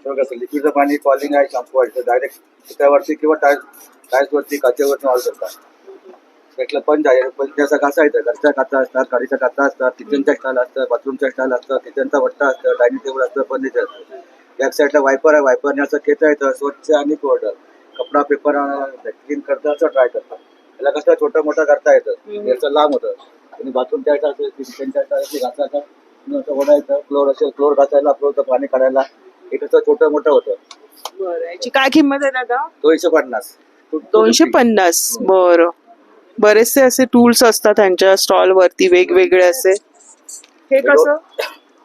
B: लिक्विडचं पाणी फॉलिंग आहे, शॅम्पू आहे, डायरेक्ट त्यावरती किंवा टाईल्सवरती काचेवरती ऑल करतात. त्यातलं पंच आहे. पंचाचा काचा येतं. घरच्या काचा असतात, गाडीच्या काचा असतात, किचनच्या स्टाईल असतं, बाथरूमच्या स्टाईल असतं, किचनचा वट्टा असतं, डायनिंग टेबल असतं, फर्निचर असतं. बॅक साईडला वायपर आहे. वायपरने असं खेचा येतं स्वच्छ आणि कोरडं. कपडा पेपर क्लीन करतं असं ट्राय करतात. त्याला कसं छोटं मोठं करता येतं. याचं लांब होतं. आणि बाथरूमच्या येतं असेल, किचनच्या येतं घासायचं ओढायचं. फ्लोर असेल फ्लोर घासायला, फ्लोरचं पाणी काढायला हे कसं छोटं मोठं होतं.
A: बरं, याची काय किंमत आहे दादा?
B: 250.
A: 250. बरं, बरेचसे असे टूल्स असतात त्यांच्या स्टॉल वरती वेगवेगळे असे. हे कसं?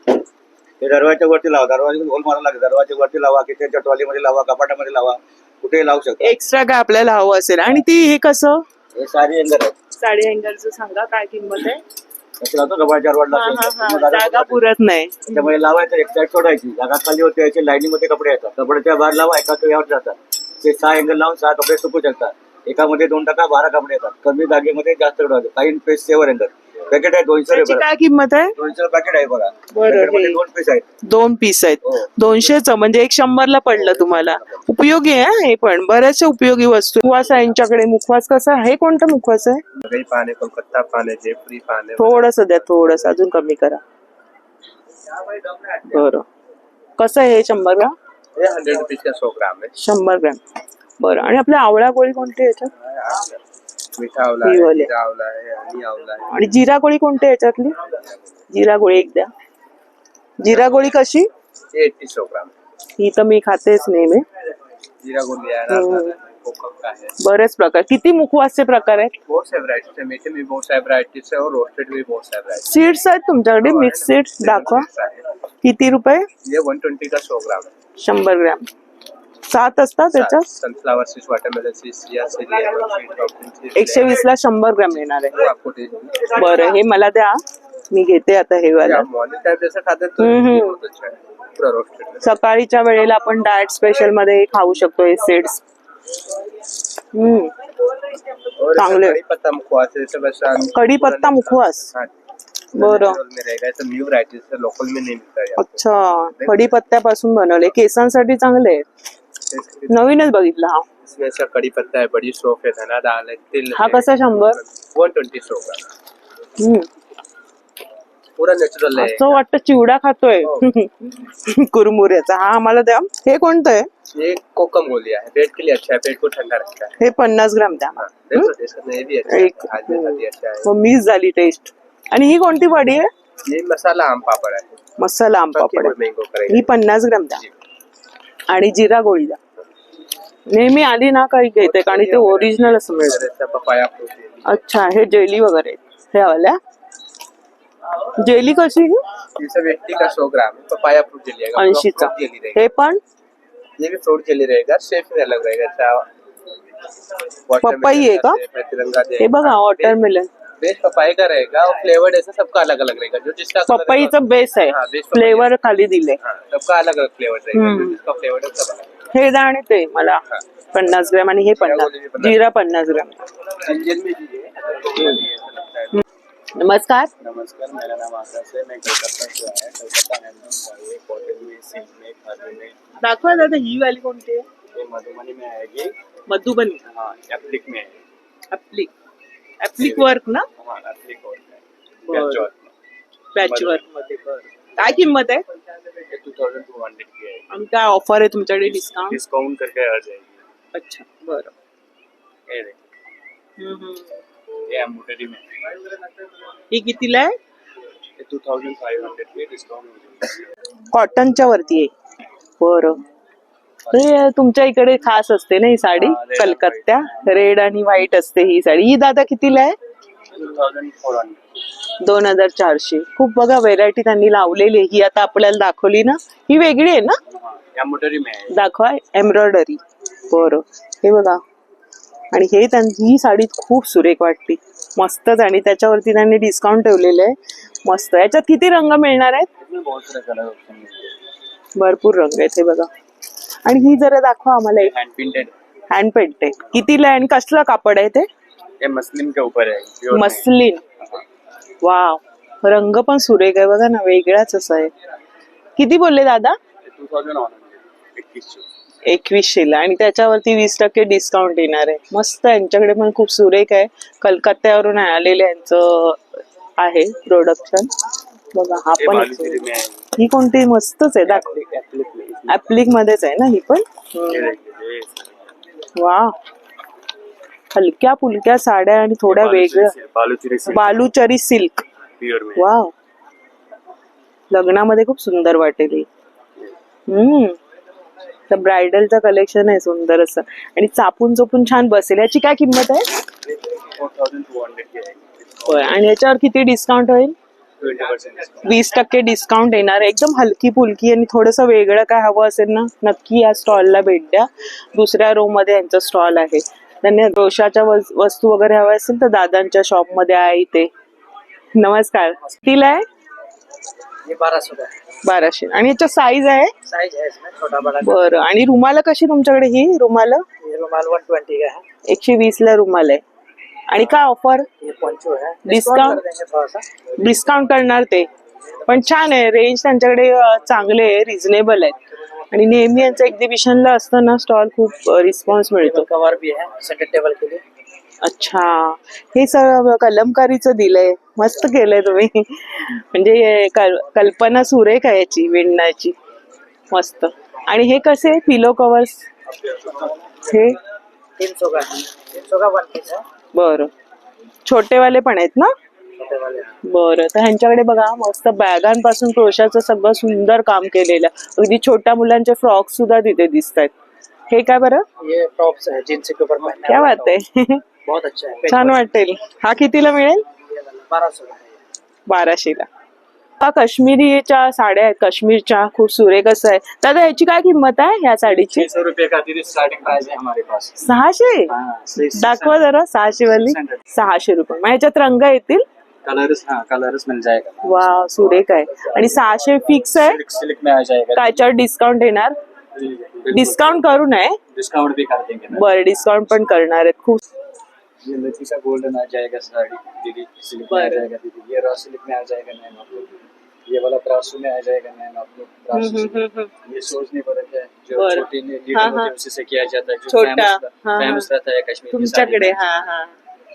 B: हे दरवाजाच्या वरती लावा. दरवाजा होल मारायला लागेल. दरवाजाच्या वरती लावा, किचनच्या ट्रॉलीमध्ये लावा, कपाटामध्ये लावा, कुठेही लावू शकता.
A: एक्स्ट्रा काय आपल्याला हवं असेल. आणि ती हे कसं?
B: हे साडी हँगर आहे.
A: साडी हँगरचं सांगा काय किंमत आहे?
B: कपाटाच्या वरला
A: जागा पुरत नाही.
B: त्यामुळे लावायचं. एक साईड सोडायची. जागा खाली होते याची लाईनीमध्ये कपडे येतात. कपड्याच्या बाहेर लावा. एका यावर जातात. ते 6 हँगर लावून 6 कपडे सुकू शकतात. एकामध्ये 2 टाका 12 कपडे येतात. कमी जागेमध्ये जास्त कपडे. काही पेज 7 हँगर पॅकेट आहे. 200
A: त्याची काय किंमत आहे?
B: 200 पॅकेट आहे बघा.
A: बरं,
B: पॅकेटमध्ये
A: हे.
B: 2 पीस आहेत.
A: 2 पीस आहेत. 200च म्हणजे 100ला पडलं तुम्हाला. उपयोगी आहे हे पण. बऱ्याचशा उपयोगी वस्तू. मुखवास आहे यांच्याकडे. मुखवास कसा आहे? कोणता मुखवास आहे?
F: मगई पान आहे, कोलकाता पान आहे, जयपुरी पान आहे.
A: थोडस द्या. थोडस अजून कमी करा. बरं, कसं आहे हे? 100 ग्राम.
F: हे 100 रुपीज का 100 ग्राम आहे.
A: 100 ग्राम. बरं, आणि आपल्या आवळा गोळी कोणती आहे याच्यात?
F: मिठा आवला
A: ही
F: आहे,
A: वाली.
F: जिरा आवला आहे, हनी आवला आहे.
A: आणि जिरा गोळी कोणती आहे याच्यातली? जिरा गोळी एक द्या. जिरा गोळी कशी?
F: हे 80-100 ग्राम.
A: ही तर मी खातेच नेहमी.
F: जीरा गोली आहे, राजमा है, कोकम का है.
A: बरेच प्रकार. किती मुखवासचे प्रकार आहेत?
F: बहुत सारे वैरायटीज है. मीठे में बहुत सारे वैरायटीज है और रोस्टेड में बहुत सारे वैरायटीज
A: सीड्स आहेत तुमच्याकडे? मिक्स सीड्स दाखवा. किती रुपये?
F: ये 120 का 100 ग्राम है.
A: 100 ग्राम. 7 असतात त्याच्यात?
F: Sunflower seeds, watermelon seeds, chia seeds, lemon seeds, pumpkin seeds.
A: 120ला 100 ग्राम येणार आहे.
F: वो आपको टेस्ट.
A: बरं, हे मला द्या. मी घेते आता हे वाला.
F: मॉर्निंग टाइम जैसा खाते हैं तो ये बहुत अच्छा है. पूरा रोस्टेड.
A: सकाळीच्या वेळेला आपण डाएट स्पेशल मध्ये खाऊ शकतो हे सीड्स.
F: और
A: चांगले.
F: कड़ी पत्ता मुखवास है, सब ऐसा.
A: कढीपत्ता मुखवास.
F: हाँ.
A: बरं.
F: Natural में रहेगा. ऐसा न्यू वैरायटीज है, लोकल में नहीं मिलता है.
A: अच्छा, कढीपत्त्यापासून बनवले. केसांसाठी चांगले आहेत. नवीनच बघितला हा.
F: इसमें ऐसा कड़ी पत्ता है, बड़ी सौंफ है, धना दाल है, तिल
A: हा
F: है.
A: कसा 100?
F: 120 ग्राम. पूरा नेचुरल है.
A: असं वाटतं चिवडा खातोय. कुरमुऱ्याचा. हा आम्हाला द्या. हे कोणतं आहे?
F: ये कोकम गोलिया है, पेट के लिए अच्छा है, पेट को ठंडा रखता है.
A: हे 50 ग्राम द्या.
F: हाँ, देखो टेस्ट करना, ये भी अच्छा है,
A: एक.
F: खाने का भी अच्छा है.
A: मग मिस झाली टेस्ट. आणि ही कोणती वडी आहे?
F: ये मसाला आम पापड़ है.
A: मसाला आम पापड आहे.
F: मैंगो करेगा.
A: ही 50 ग्राम द्या. आणि जिरा गोळी द्या. नेहमी आली ना काही घेते आणि ते ओरिजिनल असं मिळतं.
F: ऐसा पपाया फ्रूट है.
A: अच्छा, हे जेली वगैरे आहेत. हे वाल्या जेली कशी?
F: ये सब 80 का 100 ग्राम है. पपाया फ्रूट जेली रहेगा.
A: 80चा.
F: फ्रूट जेली रहेगा.
A: हे पण
F: ये भी फ्रूट जेली रहेगा. शेप में अलग रहेगा. अच्छा
A: पपाई है का?
F: तिरंगा
A: हे बघा वॉटरमेलन.
F: बेस पपाई का रहेगा और फ्लेवर्ड ऐसा सबका अलग अलग रहेगा. जो जिसका
A: पपईचं बेस आहे.
F: हाँ, बेस पपाई.
A: फ्लेवर खाली दिले.
F: हाँ, सबका अलग अलग फ्लेवर रहेगा. जो जिसका फ्लेवर्ड है सब अलग.
A: हे द्या आणि ते मला 50 ग्रॅम आणि हे 50. जिरा 50 ग्रॅम.
F: इंजन में भी है.
A: नमस्कार.
H: नमस्कार, मेरा नाम आकाश है. मैं कोलकाता से आया. कोलकाता हैंडलूम चाहिए. कॉटन में, सिल्क में, खादी में.
A: दाखवा दादा ही वाली कोणती आहे?
H: ये मधुबनी में आएगी.
A: मधुबनी.
H: हाँ, एप्लिक में है.
A: ऍप्लिक. ऍप्लिक वर्क ना?
H: हाँ, एप्लिक और है.
A: बरं.
H: पैच वर्क में.
A: पॅच वर्क मध्ये. काय किंमत आहे?
H: ये 2200 की है.
A: आणि काय ऑफर आहे तुमच्याकडे? डिस्काउंट?
H: डिस्काउंट करके आ जाएगी.
A: अच्छा, बरं.
H: ये देखो. ये एम्ब्रॉयडरी में है.
A: ही कितीला आहे?
H: ये 2500 की डिस्काउंट हो जाएगी.
A: कॉटनच्या वरती आहे. बरं. हे तुमच्या इकडे खास असते ना ही साडी?
H: हा, red
A: कलकत्त्या. रेड आणि व्हाईट असते ही साडी. ही दादा कितीला आहे?
H: 2400.
A: 2400. खूप बघा व्हेरायटी त्यांनी लावलेली आहे. ही आता आपल्याला दाखवली ना, ही वेगळी आहे ना?
H: हाँ, एम्ब्रॉयडरी में है।
A: दाखवा एम्ब्रॉयडरी. बरं, हे बघा. आणि हे ही साडी खूप सुरेख वाटते, मस्तच. आणि त्याच्यावरती त्यांनी डिस्काउंट ठेवलेलं आहे, मस्त. याच्यात किती रंग मिळणार आहेत?
H: इसमें बहुत सारे कलर ऑप्शन है।
A: भरपूर रंग आहेत, हे बघा. आणि ही जरा दाखवा आम्हाला. एक
H: हैंड प्रिंटेड,
A: हँड पेंटेड. कितीला आहे आणि कसलं कापड आहे ते?
H: ये मसलिन के ऊपर है, pure में।
A: मस्लिन. वाव, रंग पण सुरेख आहे बघा ना, वेगळाच असा आहे. किती बोलले दादा?
H: 2021
A: 2100ला. आणि त्याच्यावरती 20% डिस्काउंट येणार आहे. मस्त. यांच्याकडे पण खूप सुरेख आहे, कलकत्त्यावरून आलेले यांचं आहे प्रोडक्शन. बघा हा
H: ये
A: पण
H: बालूशाही में है।
A: ही कोणती मस्तच आहे, दाखव.
H: एप्लिक में इसमें।
A: ऍप्लिक मध्येच आहे ना ही पण.
H: ये देखिए, ये
A: वा, हलक्या फुलक्या साड्या आणि थोड्या वेगळ्या.
H: Baluchari silk,
A: Baluchari silk.
H: Pure में।
A: वाव, लग्नामध्ये खूप सुंदर वाटेल ही. तर ब्रायडलचं कलेक्शन आहे सुंदर असं, आणि चापून चोपून छान बसेल. याची काय किंमत आहे?
H: 4200 की आहे।
A: होय. आणि याच्यावर किती डिस्काउंट होईल?
H: 20% discount।
A: 20% डिस्काउंट येणार आहे. एकदम हलकी फुलकी आणि थोडंसं वेगळं काय हवं असेल ना, नक्की या स्टॉलला भेट द्या. दुसऱ्या रो मध्ये यांचा स्टॉल आहे. त्यांनी क्रोशाच्या वस्तू वगैरे हव्या असेल तर दादांच्या शॉप मध्ये आहे इथे. नमस्कार. कितीला आहे?
D: ये 1200 का है।
A: 1200. आणि याच्या साईज आहे?
D: साइज है इसमें छोटा बड़ा।
A: बरं. आणि रुमाला कशी तुमच्याकडे? ही रुमाला
D: ये रुमाल 120 का है।
A: 120ला रुमाल आहे. आणि काय ऑफर?
D: ये पोंचो है,
A: डिस्काउंट?
D: कर देंगे थोड़ा सा।
A: डिस्काउंट करणार ते पण. छान आहे, रेंज त्यांच्याकडे चांगले आहे, रिझनेबल आहेत. आणि नेहमी यांचं एक्झिबिशनला असतं ना स्टॉल, खूप रिस्पॉन्स मिळतो.
D: टेबल कवर भी है सेंटर टेबल के लिए।
A: अच्छा, हे सगळं कलमकारीचं दिलंय, मस्त केलंय तुम्ही. म्हणजे हे कल्पना सुरेख आहे याची, विणण्याची, मस्त. आणि हे कसे पिलो कवर्स? हे
D: 300 का है। 300 का 1 पीस है।
A: बरं. छोटेवाले पण आहेत ना?
D: छोटे वाले।
A: बरं. तर ह्यांच्याकडे बघा मस्त बॅगांपासून क्रोशाचं सगळं सुंदर काम केलेलं. अगदी छोट्या मुलांचे फ्रॉक सुद्धा तिथे दिसत आहेत. हे काय बरं?
D: ये टॉप्स है जींस के ऊपर पहनने
A: क्या
D: वाला
A: बात आहे.
D: top। बहुत अच्छा है।
A: छान वाटेल. हा कितीला मिळेल?
D: ये वाला 1200 का है।
A: 1200ला. हा काश्मीरीच्या साड्या आहेत, काश्मीरच्या, खूप सुरेख असं आहे. दादा ह्याची काय किंमत आहे ह्या साडीची?
H: 600 रुपये का दीदी स्टार्टिंग प्राइस है हमारे पास।
A: 600?
H: हाँ,
A: दाखवा जरा. 600 वाली. 600 रुपये. मग ह्याच्यात रंग येतील?
H: कलर्स, हाँ कलर्स मिल जाएगा।
A: वा, सुरेख आहे. आणि 600 फिक्स आहे?
H: सिल्क में आ जाएगा।
A: कायच्यावर डिस्काउंट येणार? डिस्काउंट करू नये?
H: डिस्काउंट भी कर देंगे मैम।
A: बरं, डिस्काउंट पण करणार आहेत खूप.
H: ये लतीसा गोल्डन आ जाएगा साड़ी दीदी, सिल्क में आ जाएगा दीदी। ये रॉ सिल्क में आ जाएगा मैम आप लोग। ये वाला ब्रासो में आ जाएगा मैम आप लोग। ब्रासो से ये सोच नहीं पड़ता है, जो
A: बरं.
H: छोटी नीडल
A: हाँ,
H: होती
A: हाँ.
H: है उसी से किया जाता है, जो
A: छोटा, हाँ,
H: फेमस रहता है कश्मीर की
A: तुमच्याकडे.
H: साड़ी
A: हा
H: में।
A: हा.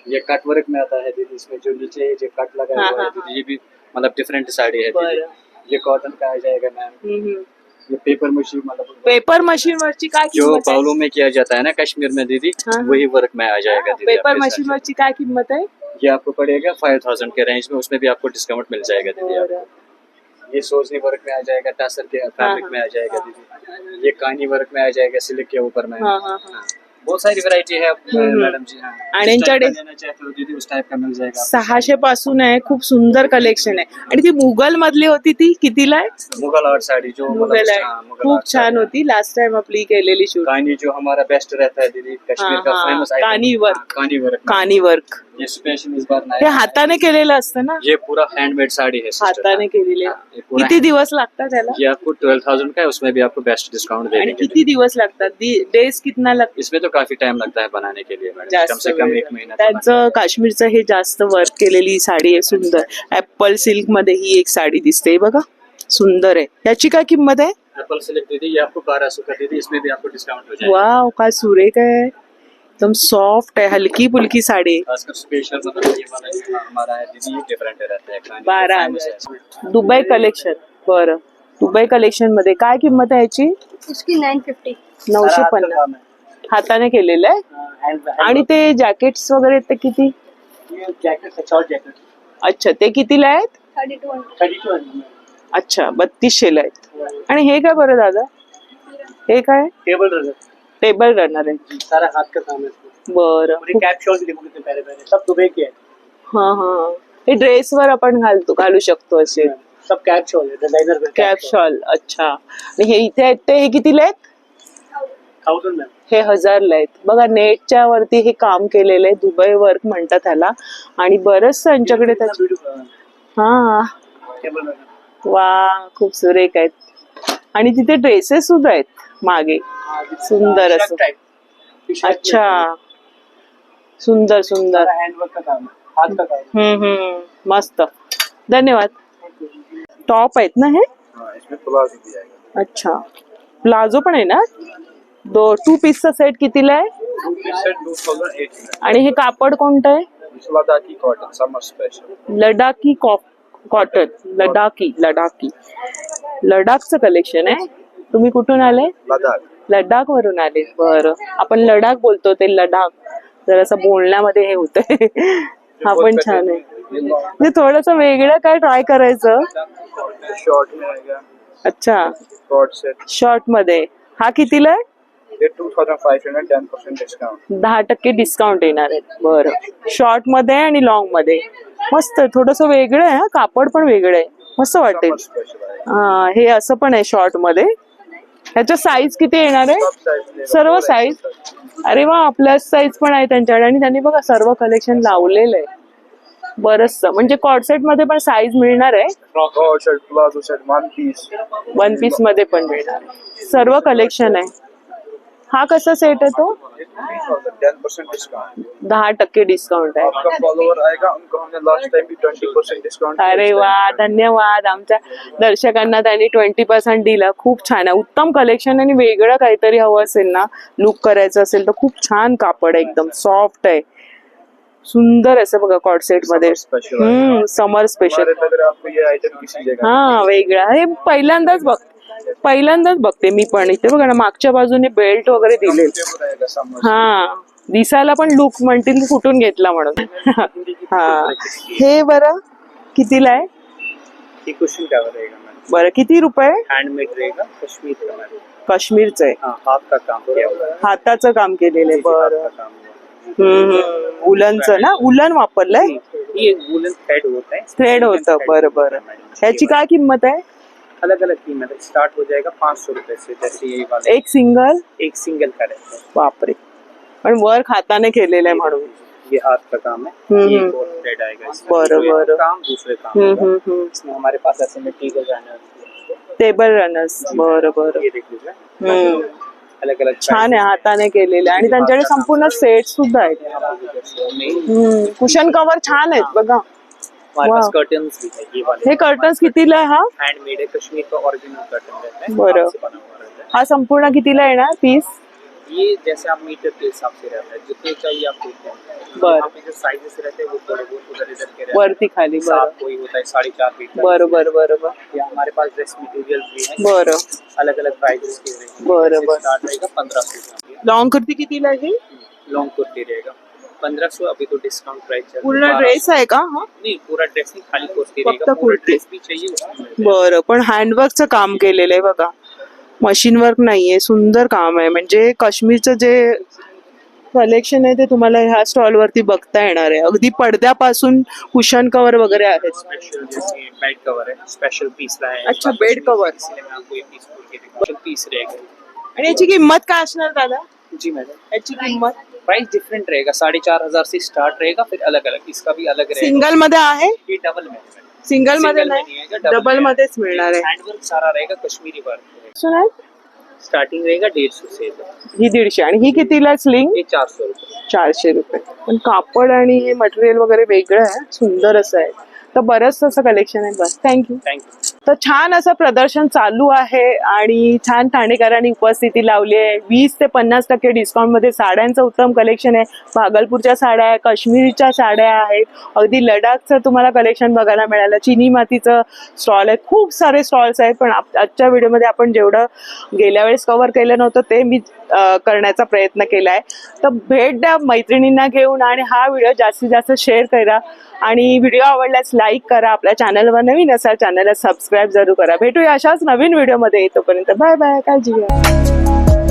H: ये कट वर्क में आता है दीदी, इसमें जो नीचे जो कट लगा
A: हाँ,
H: हुआ है
A: हाँ,
H: दीदी, ये भी मतलब डिफरेंट साड़ी है दीदी।
A: बरं.
H: ये कॉटन का आ जाएगा मैम। ये पेपर मशीन मतलब
A: पेपर मशीन वरची काय
H: जो
A: किंमत आहे?
H: बाउलों में किया जाता है ना कश्मीर में दीदी,
A: हाँ,
H: वही वर्क में आ जाएगा दीदी।
A: पेपर
H: आपके
A: मशीन
H: साथ।
A: वरची काय किंमत आहे?
H: ये आपको पड़ेगा 5000 के रेंज में, उसमें भी आपको डिस्काउंट मिल जाएगा दीदी आपको।
A: बरं.
H: ये सोजनी वर्क में आ जाएगा, टासर के फैब्रिक
A: हाँ,
H: में आ जाएगा दीदी। ये कानी वर्क में आ जाएगा, सिल्क के ऊपर में।
A: हाँ, हाँ, हाँ.
H: बहुत सारी वैरायटी है मैडम जी। हाँ,
A: आणि
H: जिस टाइप
A: यांच्याकडे
H: का लेना चाहते हो दीदी उस टाइप का मिल जाएगा।
A: 600 पासून आहे, खूप सुंदर कलेक्शन आहे. आणि ती मुघल मधली होती ती कितीला आहे?
H: मुगल आर्ट साड़ी जो
A: मुघल
H: मतलब,
A: आहे,
H: हाँ, मुगल
A: खूप
H: आर्ट
A: छान
H: साड़ी।
A: होती. लास्ट टाइम आपली केलेली शूट.
H: कानी जो हमारा बेस्ट रहता है दीदी, कश्मीर
A: हाँ,
H: का
A: हाँ,
H: फेमस
A: कानी वर्क.
H: कानी वर्क।
A: कानी वर्क.
H: ये स्पेशल इस बार
A: हे
H: नया है।
A: हाताने केलेलं असतं ना?
H: ये पूरा हैंडमेड साड़ी है sister।
A: हाताने केलेले.
H: हाँ, ये पूरा
A: किती दिवस लागतात त्याला?
H: ये आपको 12000 का है, उसमें भी आपको बेस्ट डिस्काउंट दे
A: आणि
H: देंगे।
A: किती दिवस लागतात? डेज कितना लागतात?
H: इसमें तो काफी टाइम लगता है बनाने के लिए मैडम,
A: जास्त
H: कम से कम
A: वेळ.
H: 1 महीना तो लगता
A: त्यांचं काश्मीरचं हे जास्त वर्क केलेली साडी आहे, सुंदर. ऍपल सिल्क मध्ये ही एक साडी दिसते बघा, सुंदर आहे. याची काय किंमत आहे?
H: है। एप्पल सिल्क दीदी ये आपको 1200 का दीदी, इसमें भी आपको डिस्काउंट हो जाएगा।
A: वाव, काय सुरेख आहे, एकदम सॉफ्ट आहे, हलकी फुलकी साडी आहे.
H: खासकर स्पेशल मतलब ये वाला जो हमारा है दीदी, ये डिफरेंट रहता है। खाने
A: 12,000. Dubai collection. बरं, दुबई कलेक्शन मध्ये काय किंमत आहे याची?
C: इसकी 950।
A: 950. हाताने केलेलं आहे. आणि ते जॅकेट्स वगैरे आहेत ते किती?
D: जैकेट है, शॉर्ट जैकेट
A: अच्छा, ते कितीला आहेत?
C: 3200।
D: 3200।
A: अच्छा, 3200ला आहेत. आणि हे काय बरं दादा, हे काय?
D: टेबल रनर,
A: टेबल रनर आहे.
D: सारा हाथ का काम है इसमें।
A: बरं.
D: पूरी कैप शॉल भी देखो कितने प्यारे प्यारे, सब दुबई के हैं।
A: हा हा. हे ड्रेसवर आपण घालू शकतो असे.
D: सब कैप शॉल है, डिजाइनर में
A: कॅप शॉल. अच्छा. आणि हे इथे आहेत ते हे कितीला आहेत?
D: 1000 में.
A: हे 1000ला आहेत. बघा नेटच्या वरती हे काम केलेलं आहे, दुबई वर्क म्हणतात ह्याला. आणि बरंच त्यांच्याकडे हा वा खूप सुरेख आहेत. आणि तिथे ड्रेसेस सुद्धा आहेत मागे, सुंदर असं. अच्छा, सुंदर सुंदर.
D: हैंडवर्क का काम है, हाथ का काम है.
A: मस्त, धन्यवाद. टॉप आहेत ना हे?
B: इसमें प्लाजो भी आएगा.
A: अच्छा, प्लाझो पण आहे ना? 2 पीसचा सेट कितीला आहे?
F: 2 piece set 2008
A: आणि हे कापड कोणतं आहे?
F: Ladakhi cotton summer special.
A: Ladakhi cotton. Ladakhi लडाखचं कलेक्शन आहे. तुम्ही कुठून आले?
B: लद्दाख.
A: लडाख वरून आले. बरं, आपण लडाख बोलतो ते लडाख जरासं बोलण्यामध्ये हे होतंय. हा पण छान आहे. म्हणजे थोडस वेगळं काय ट्राय करायचं.
F: शॉर्ट में आएगा.
A: अच्छा,
F: कॉट सेट
A: शॉर्ट मध्ये. हा कितीला आहे?
F: ये 2500 10% डिस्काउंट.
A: 10% डिस्काउंट येणार आहे. बरं, शॉर्ट मध्ये आणि लॉंग मध्ये. मस्त, थोडस वेगळं आहे. कापड पण वेगळं आहे, मस्त वाटेल.
F: स्पेशल आएगा.
A: हा, हे असं पण आहे शॉर्ट मध्ये. ह्याच्या साईज किती येणार आहे? सर्व साईज. अरे वा, प्लस साईज पण आहे त्यांच्याकडे. आणि त्यांनी बघा सर्व कलेक्शन लावलेलं आहे बरंच. म्हणजे कॉर्डसेट मध्ये पण साईज मिळणार आहे.
F: कॉट set, palazzo set, one piece.
A: 1 piece मध्ये पण मिळणार आहे. सर्व कलेक्शन आहे. हा कसा सेट आहे तो?
F: 10% डिस्काउंट.
A: 10% डिस्काउंट आहे.
F: आपका फॉलोवर आएगा, उनको हमने लास्ट टाइम भी 20% डिस्काउंट.
A: अरे वा, धन्यवाद. आमच्या दर्शकांना त्यांनी 20% दिलं. खूप छान आहे, उत्तम कलेक्शन. आणि वेगळं काहीतरी हवं असेल ना, लुक करायचं असेल तर खूप छान कापड आहे, एकदम सॉफ्ट आहे, सुंदर असं बघा कॉर्डसेट मध्ये. समर स्पेशल.
F: आपको ये आइटम किसी जगह
A: हा, वेगळा. हे पहिल्यांदाच बघते मी पण. इथे बघा ना, मागच्या बाजूने बेल्ट वगैरे दिले. हा, दिसायला पण लुक म्हणतील कुठून घेतला म्हणून. हा, हे बरं कितीला आहे?
H: ये कुशन का रहेगा मैम.
A: बरं, किती रुपये?
H: हैंडमेड रहेगा, कश्मीर का मैम.
A: काश्मीरचं आहे.
H: हाँ, हाथ का काम किया हुआ है.
A: हाताचं काम केलेलं आहे. बरं.
H: हाथ का काम हुआ है.
A: उलनचं ना? उलन वापरलंय?
H: ये वूलन थ्रेड होता है.
A: थ्रेड होतं. बरं बरं. ह्याची काय किंमत आहे?
H: अलग अलग कीमत है. स्टार्ट हो जाएगा 500 रुपए से. जैसे ये वाला
A: एक सिंगल?
H: एक सिंगल का रहता है.
A: बापरे. पण वर्क हाताने केलेलं आहे म्हणून.
H: ये हाथ का काम है. ये और थ्रेड आएगा इसमें.
A: बरं,
H: जो
A: बरं.
H: काम दूसरे काम होगा. इसमें हमारे पास ऐसे मटेरियल रनर्स.
A: Table runners. बरं बरं.
H: ये देख लीजिए. अलग अलग
A: छान आहे, हाताने केलेले. आणि त्यांच्याकडे संपूर्ण सेट सुद्धा आहेत. कुशन कव्हर छान आहेत बघा.
H: हमारे पास कर्टन्स भी है. ये वाले
A: हे कर्टन्स कितीला आहे? हा
H: हैंडमेड है, कश्मीर का ओरिजिनल कर्टन रहता है.
A: बरं.
H: हाथ से बना हुआ रहता है.
A: हा संपूर्ण कितीला येणार पीस?
H: ये जैसे आप मीटर के हिसाब से रहता है, जितने चाहिए आप देते हैं.
A: बरं.
H: यहाँ पे जो साइजेस रहते हैं वो थोड़े बहुत उधर इधर के रहते हैं.
A: वरती खाली. बरं
H: 7 कोई होता है 4.5 फीट.
A: बरोबर बरोबर.
H: या हमारे पास ड्रेस मटेरियल भी है.
A: बरं
H: अलग अलग प्राइसेस के रहेंगे.
A: बरं बरं.
H: स्टार्ट रहेगा 1500.
A: लॉन्ग कुर्ती कितीला आहे?
H: लॉन्ग कुर्ती रहेगा 1500. अभी तो डिस्काउंट प्राइस चल रहा है.
A: पूर्ण ड्रेस आहे का? हा,
H: नहीं, पूरा ड्रेस नहीं, खाली कुर्ती
A: फक्त
H: रहेगा. पूरा
A: कुर्ती.
H: ड्रेस भी चाहिए उसमें मिल जाएगा.
A: बरं. पण हँडवर्कचं काम केलेलं आहे बघा, मशीन वर्क नाहीये. सुंदर काम आहे. म्हणजे काश्मीरचं जे कलेक्शन आहे ते तुम्हाला ह्या स्टॉल वरती बघता येणार आहे. अगदी पडद्यापासून कुशन कव्हर वगैरे आहेत.
H: स्पेशल जैसे बेड कवर है, स्पेशल पीस लाए हैं.
A: अच्छा, बेड कवर.
H: इसलिए मैं आपको ये पीस खोल के दिखाऊं. पीस रहेगा.
A: आणि याची किंमत काय असणार दादा?
H: जी मैडम,
A: याची किंमत
H: प्राइस डिफरेंट रहेगा. 4500 से स्टार्ट रहेगा, फिर अलग अलग. इसका भी अलग रहेगा.
A: सिंगल मध्ये आहे?
H: ये डबल में है.
A: सिंगल मध्ये
H: Single में
A: नाही,
H: आएगा, double
A: डबल
H: में
A: मध्येच मिळणार आहे.
H: हैंडवर्क सारा रहेगा, कश्मीरी वर्क.
A: सुना,
H: स्टार्टिंग रहेगा 150 से.
A: ही 150. आणि ही कितीला स्लिंग?
H: ये 400 रुपये.
A: 400 रुपये. पण कापड आणि हे मटेरियल वगैरे वेगळं आहे, सुंदर असं आहे. तर बरंच असं कलेक्शन आहे. बस, थँक्यू.
H: थँक्यू.
A: तर छान असं प्रदर्शन चालू आहे आणि छान ठाणेकरांनी उपस्थिती लावली आहे. 20 ते 50% डिस्काउंट मध्ये साड्यांचं उत्तम कलेक्शन आहे. भागलपूरच्या साड्या आहे, काश्मीरच्या साड्या आहेत, अगदी लडाखचं तुम्हाला कलेक्शन बघायला मिळालं. चिनी मातीचं स्टॉल आहे, खूप सारे स्टॉल्स आहेत. पण आजच्या व्हिडिओमध्ये आपण जेवढं गेल्या वेळेस कव्हर केलं नव्हतं ते मी करण्याचा प्रयत्न केला आहे. तर भेट द्या मैत्रिणींना घेऊन आणि हा व्हिडिओ जास्तीत जास्त शेअर करा. आणि व्हिडिओ आवडल्यास लाईक करा. आपल्या चॅनलवर नवीन असाल चॅनलला सबस्क्राईब जरूर करा. भेटूया अशाच नवीन व्हिडिओमध्ये. तोपर्यंत बाय बाय, काळजी घ्या.